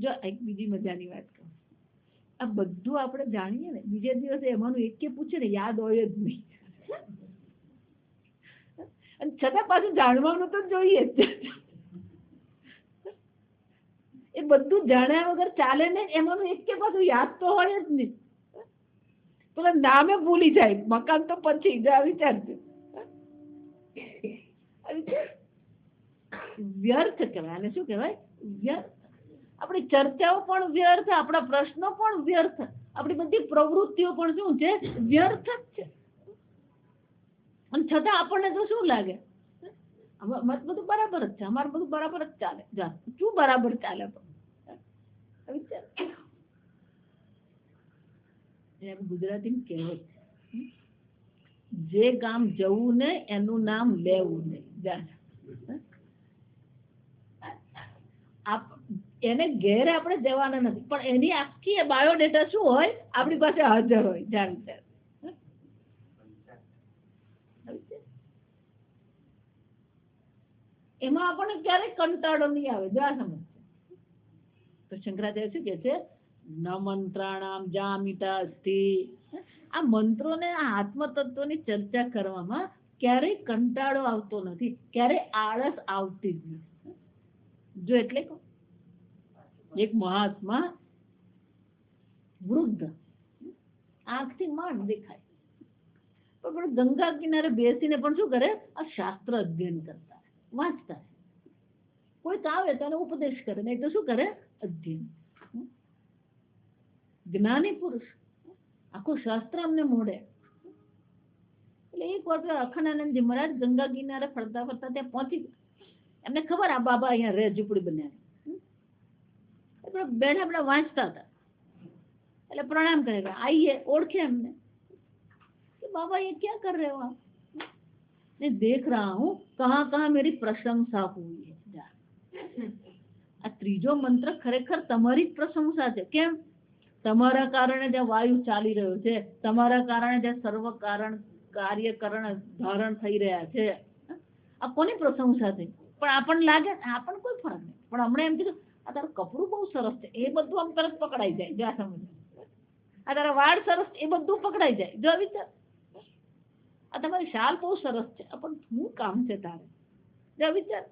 જો એક બીજી મજાની વાત કહું, આ બધું આપણે જાણીએ ને, બીજે દિવસે એમાંનું એક કે પૂછે ને યાદ હોય જ નહીં. અને છતાં પાછું જાણવાનું તો જોઈએ જ. એ બધું જાણ્યા વગર ચાલે ને, એમાંનું એક કે પાછું યાદ તો હોય જ નહીં. પેલા નામે ભૂલી જાય, મકાન તો પછી વિચારજો. વ્યર્થ કહેવાય. આને શું કહેવાય? વ્યર્થ. આપણી ચર્ચાઓ પણ વ્યર્થ, આપણા પ્રશ્નો પણ વ્યર્થ, આપણી બધી પ્રવૃત્તિઓ પણ શું છે? વ્યર્થ જ છે. અને છતાં આપણને તો શું લાગે? બધું બરાબર જ છે, અમારે બધું બરાબર જ ચાલે. શું બરાબર ચાલે? ગુજરાતી કહેવત છે, જે ગામ જવું ને એનું નામ લેવું નહીં. એને ઘેર આપણે જવાના નથી, પણ એની આખી બાયોડેટા શું હોય? આપણી પાસે હાજર હોય. જાણતા એમાં આપણને ક્યારેક કંટાળો નહીં આવે. જો આ સમજ તો શંકરાચાર્ય શું કે છે? ન મંત્રાણામ જામિતા અસ્તિ. આ મંત્રોને, આ આત્મતત્વની ચર્ચા કરવામાં ક્યારેય કંટાળો આવતો નથી, ક્યારેય આળસ આવતી જ નથી. જો એટલે એક મહાત્મા વૃદ્ધ, આંખથી માંડ દેખાય, પણ ગંગા કિનારે બેસીને પણ શું કરે? આ શાસ્ત્ર અધ્યયન કરતા, વાંચતા. કોઈ આવે તો એને ઉપદેશ કરે, નહીં તો શું કરે? અધ્યયન. જ્ઞાની પુરુષ, આખું શાસ્ત્ર અમને મોડે. એટલે એક વાર અખંડાનંદજી મહારાજ ગંગા કિનારે ફરતા ફરતા ત્યાં પહોંચી ગયા. એમને ખબર આ બાબા અહીંયા રહે, ઝૂંપડી બનાવી. બેઠા આપડા વાંચતા હતા એટલે પ્રણામ કરેગા. આइए, ओळखे हमने कि बाबा ये क्या कर रहे हो आप? मैं देख रहा हूँ कहाँ कहाँ मेरी प्रशंसा हुई है. આ ત્રીજો મંત્ર ખરેખર તમારી જ પ્રશંસા છે. કેમ? તમારા કારણે જે વાયુ ચાલી રહ્યો છે, તમારા કારણે જે સર્વ કારણ કાર્યકરણ ધારણ થઈ રહ્યા છે, આ કોની પ્રશંસા થઈ? પણ આપણને લાગે આપણને કોઈ ફરક નહીં. પણ હમણાં એમ કીધું આ તારું કપડું બહુ સરસ છે, એ બધું આમ તરત પકડાઈ જાય. જો સમજ, આ તારા વાળ સરસ, એ બધું પકડાઈ જાય. જો વિચાર, આ તમારી શાલ બહુ સરસ છે, પણ શું કામ છે તારે? જો વિચાર.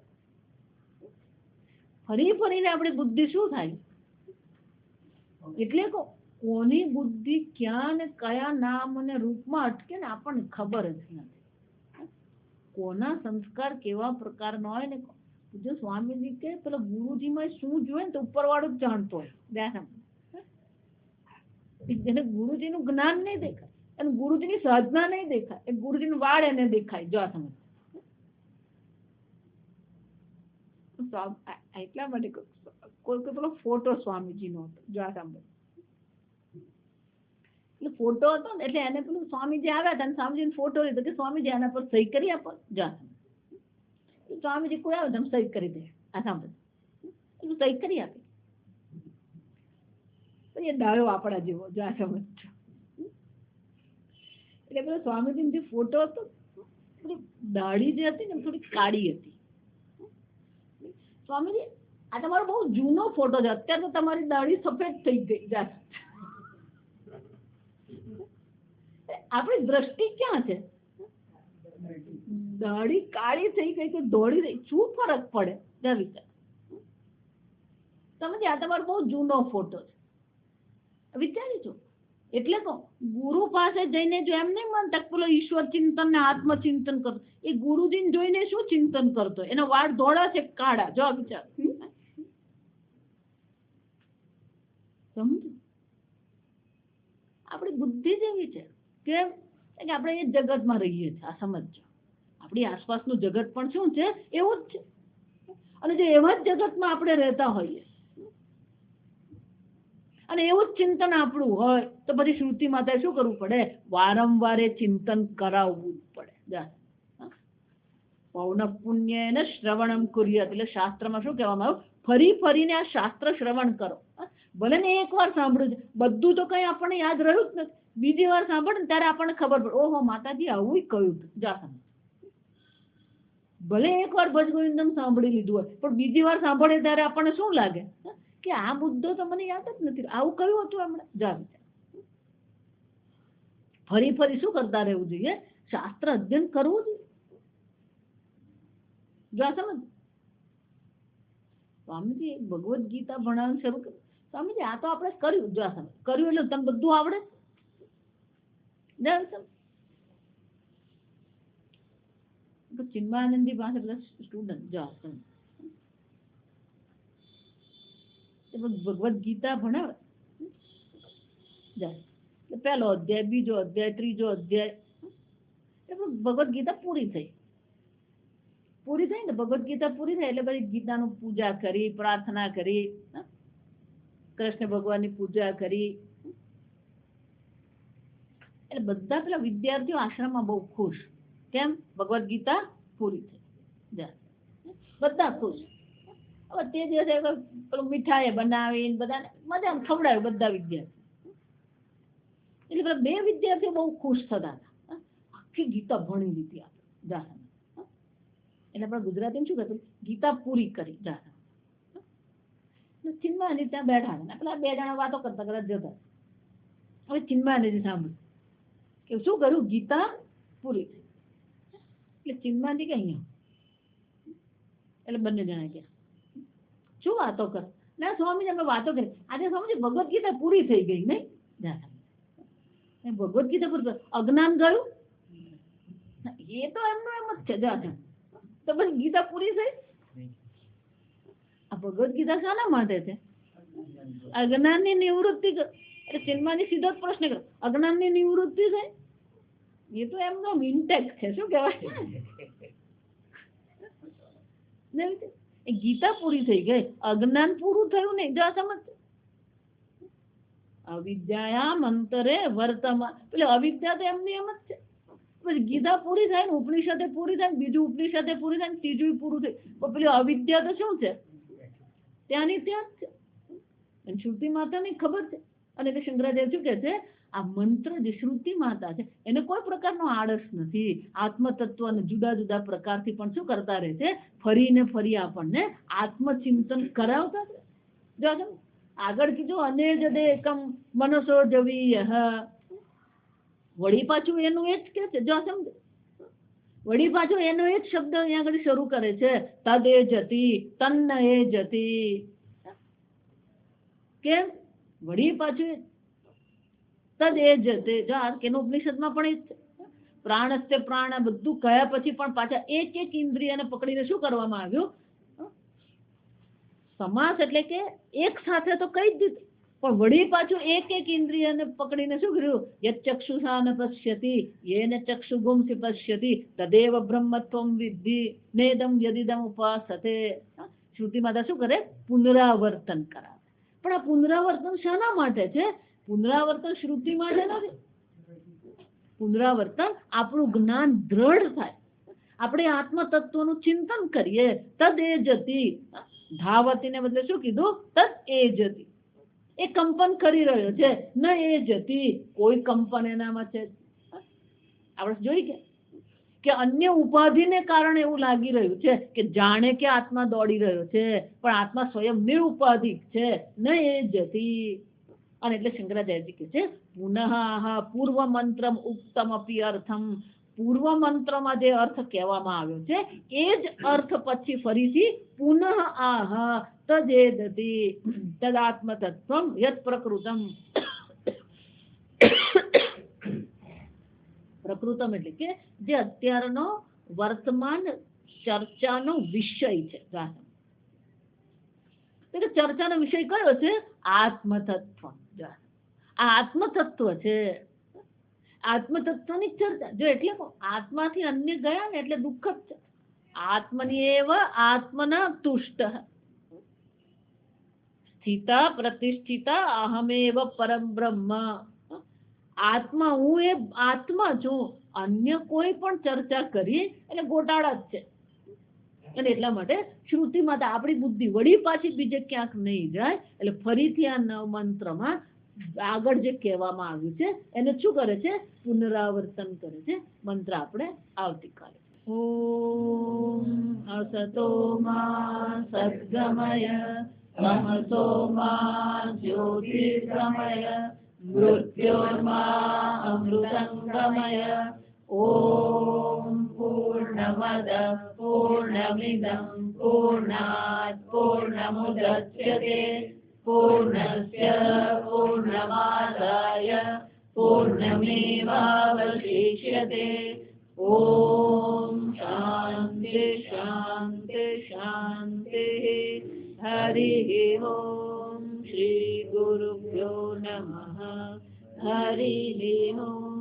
ફરી ફરીને આપણી બુદ્ધિ શું થાય? એટલે કોની બુદ્ધિ ક્યાં ને કયા નામ અને રૂપમાં અટકે ને આપણને ખબર જ નથી. કોના સંસ્કાર કેવા પ્રકારનો હોય ને. જો સ્વામીજી કે પેલા ગુરુજીમાં શું જોયે ને તો ઉપરવાળો જ જાણતો હોય. એને ગુરુજીનું જ્ઞાન નહીં દેખાય, અને ગુરુજીની સાધના નહીં દેખાય, એ ગુરુજીનું વાળ એને દેખાય. જો આ સમજ. એટલા માટે કોઈ પેલો ફોટો સ્વામીજીનો હતો. જો આ સમજ. એટલે ફોટો હતો ને એટલે એને પેલું સ્વામીજી આવ્યા હતા, સ્વામીજી ફોટો લીધો કે સ્વામીજી આના પર સહી કરી આપો. જા સ્વામીજી કોઈ આવે તમે સહી કરી દે. આ સાંભળ એટલું સહી કરી આપે. એ ડાળો આપણા જેવો. જા સમજ. એટલે પેલો સ્વામીજી જે ફોટો હતો દાઢી જે હતી ને થોડી કાળી હતી. સ્વામીજી આ તમારો બહુ જૂનો ફોટો છે, અત્યારે તો તમારી દાઢી સફેદ થઈ ગઈ. જા આપણી દ્રષ્ટિ ક્યાં છે? દાઢી કાળી થઈ ગઈ કે ધોળી થઈ, શું ફરક પડે? જા વિચાર. સમજ. આ તમારો બહુ જૂનો ફોટો છે. વિચારી છો. એટલે તો ગુરુ પાસે જઈને જો એમ નહીં માનતા પેલો ઈશ્વર ચિંતન ને આત્મચિંતન કરતો, એ ગુરુજીને જોઈને શું ચિંતન કરતો? એના વાળ ધોળા છે કાળા? જો વિચાર. સમજ. આપણી બુદ્ધિ જેવી છે કેમ કે આપણે એ જગતમાં રહીએ છીએ. આ સમજો. આપણી આસપાસનું જગત પણ શું છે? એવું જ છે. અને જો એવા જ જગતમાં આપણે રહેતા હોઈએ અને એવું જ ચિંતન આપણું હોય તો પછી શ્રુતિ માતાએ શું કરવું પડે? વારંવાર ચિંતન કરાવવું પડે. પૌન પુણ્ય ને શ્રવણમ કુર્યાત. એટલે શાસ્ત્રમાં શું કહેવામાં આવ્યું? ફરી ફરીને આ શાસ્ત્ર શ્રવણ કરો. ભલે ને એક વાર સાંભળ્યું છે, બધું તો કઈ આપણને યાદ રહ્યું જ નથી. બીજી વાર સાંભળે ને ત્યારે આપણને ખબર પડે, ઓહો માતાજી આવું કહ્યું. જા સમજ. ભલે એક વાર ભજ ગોવિંદમ સાંભળી લીધું હોય પણ બીજી વાર સાંભળે ત્યારે આપણને શું લાગે કે આ મુદ્દો તો મને યાદ જ નથી, આવું કહ્યું હતું હમણાં. જા વિચાર. ફરી ફરી શું કરતા રહેવું જોઈએ? શાસ્ત્ર અધ્યયન કરવું જોઈએ. જા સમજ. સ્વામીજી ભગવદ ગીતા ભણાવવાનું શરૂ કર્યું. સ્વામીજી આ તો આપણે કર્યું. જા સમજ. કર્યું એટલે તમને બધું આવડે? ચિન્મયાનંદજી પાસે બધા સ્ટુડન્ટ જા સમજ ભગવદ ગીતા ભણાવે. પહેલો અધ્યાય, બીજો અધ્યાય, ત્રીજો અધ્યાય, ભગવદ ગીતા પૂરી થઈ ને ભગવદ ગીતા પૂરી થઈ એટલે પછી ગીતાનું પૂજા કરી, પ્રાર્થના કરી, કૃષ્ણ ભગવાનની પૂજા કરી. એટલે બધા પેલા વિદ્યાર્થીઓ આશ્રમમાં બહુ ખુશ. કેમ? ભગવદ ગીતા પૂરી થઈ. બધા ખુશ. હવે તે દિવસે પેલું મીઠાઈ બનાવીને બધાને મજા ખવડાવ્યું બધા વિદ્યાર્થી. એટલે પેલા બે વિદ્યાર્થીઓ બહુ ખુશ થતા હતા. આખી ગીતા ભણી લીધી આપણે. એટલે આપણે ગુજરાતીમાં શું કહેતું? ગીતા પૂરી કરી. ચિન્મયાનંદ ત્યાં બેઠા હતા. પેલા બે જણા વાતો કરતા કરતા જતા. હવે ચિન્મયાનંદ સાંભળ્યું કે શું કર્યું? ગીતા પૂરી થઈ. એટલે ચિન્મયાનંદ કે અહીંયા. એટલે બંને જણા ગયા શું વાતો કર? ના સ્વામીજી અમે વાતો કરી. આજે સ્વામીજી ભગવદ ગીતા પૂરી થઈ ગઈ નહીં? ભગવદ ગીતા પૂરી. અજ્ઞાન ગયું? એ તો એમનું એમ જ છે. તો પછી ગીતા પૂરી થઈ. આ ભગવદ ગીતા શાના માટે છે? અજ્ઞાનની નિવૃત્તિ. એટલે ચિન્મયાનંદ સીધો જ પ્રશ્ન કર્યો, અજ્ઞાનની નિવૃત્તિ થઈ? એ તો એમનો ઇન્ટેક્ટ છે. શું કહેવાય? ગીતા પૂરી થઈ ગઈ, અજ્ઞાન પૂરું થયું નહીં. જો સમજ. અવિદ્યાયામ અંતરે વર્તમાન. એટલે અવિદ્યા તો એમની એમ જ છે. પછી ગીતા પૂરી થાય ને ઉપનિષદે પૂરી થાય, બીજું ઉપનિષદે પૂરી થાય, ત્રીજું પૂરું થાય. પણ પેલી અવિદ્યા તો શું છે? ત્યાંની ત્યાં જ છે. શ્રુતિ માતાની ખબર છે. અને એટલે શંકરાચાર્ય શું કે છે? આ મંત્ર જે શ્રુતિ માતા છે એને કોઈ પ્રકારનો આળસ નથી. આત્મતત્વ અને જુદા જુદા પ્રકારથી પણ શું કરતા રહે છે? ફરીને ફરી આપણને આત્મચિંતન કરાવતા છે. જો આગળ કીધું અનેજ દેકમ મનસો જવી. વળી પાછું એનું એ જ કે છે. જો સમજ. વળી પાછું એનો એ જ શબ્દ અહીંયા આગળ શરૂ કરે છે. તદ એ જતી, તન્ન એ જતી. કેમ? વળી પાછું તદ એ જતે. જો કેનો ઉપનિષદમાં પણ એ જ છે. પ્રાણસ્ય પ્રાણ બધું કયા પછી પણ પાછા એક એક ઇન્દ્રિયને પકડીને શું કરવામાં આવ્યું? સમાસ એટલે કે એક સાથે તો કઈ જ દીધું પણ વળી પાછું એક એક ઇન્દ્રિયને પકડીને શું કર્યું? યચ્ચક્ષુષા ન પશ્યતિ યેન ચક્ષુગુંસી પશ્યતિ તદેવ બ્રહ્મત્વમ વિદ્ધિ નેદમ યદિદમ ઉપાસતે. શ્રુતિમાતા શું કરે? પુનરાવર્તન કરાવે. પણ આ પુનરાવર્તન શાના માટે છે? પુનરાવર્તન શ્રુતિ માટે નથી. પુનરાવર્તન આપણું જ્ઞાન દ્રઢ થાય, આપણે આત્મ તત્વનું ચિંતન કરીએ. તદ એ જતી, ધાવતી ને બદલે શું કીધું? તદ એ જતી. એ કંપન કરી રહ્યો છે, ન એ જતી, કોઈ કંપન એનામાં છે. આપણે જોઈ કે અન્ય ઉપાધિને કારણે એવું લાગી રહ્યું છે કે જાણે કે આત્મા દોડી રહ્યો છે, પણ આત્મા સ્વયં નિરુપાધિક છે, ન એ જતી. અને એટલે શંકરાચાર્યજી કહે છે પુનઃ પૂર્વ મંત્રમ ઉક્તમ અપી અર્થમ. પૂર્વ મંત્રમાં જે અર્થ કહેવામાં આવ્યો છે એ જ અર્થ પછી ફરીથી પુનઃ આહ તદેદતિ તદાત્મ તત્વમ યત પ્રકૃતમ. પ્રકૃતમ એટલે કે જે અત્યારનો વર્તમાન ચર્ચાનો વિષય છે. ચર્ચાનો વિષય કયો છે? આત્મતત્વ. આ આત્મતત્વ છે, આત્મતત્વની ચર્ચા. જો એટલે આત્માથી અન્ય ગયા ને એટલે દુઃખ જ છે. આત્મની એવ આત્મના તુષ્ટ સ્થિતા પ્રતિષ્ઠિતા અહમેવ પરમ બ્રહ્મ. આત્મા, હું એ આત્મા છું, અન્ય કોઈ પણ ચર્ચા કરીએ એટલે ગોટાળા જ છે. અને એટલા માટે શ્રુતિમાં આપણી બુદ્ધિ વળી પાછી બીજે ક્યાંક નહીં જાય. એટલે ફરીથી આ નવ મંત્રમાં આગળ જે કહેવામાં આવ્યું છે એને શું કરે છે? પુનરાવર્તન કરે છે. મંત્ર આપણે આવતીકાલે. ઓમ અસતો મા સદ્ગમય તમસો મા જ્યોતિર્ગમય મૃત્યોર્મા અમૃતંગમય. ઓમ પૂર્ણમદ પૂર્ણમિદં પૂર્ણાત પૂર્ણમુદચ્યતે પૂર્ણસ્ય પૂર્ણમાદાય પૂર્ણમેવાવશિષ્યતે. ઓમ શાંતિ શાંતિ શાંતિ. હરિ ઓમ. શ્રી ગુરુભ્યો નમઃ. હરિ ઓમ.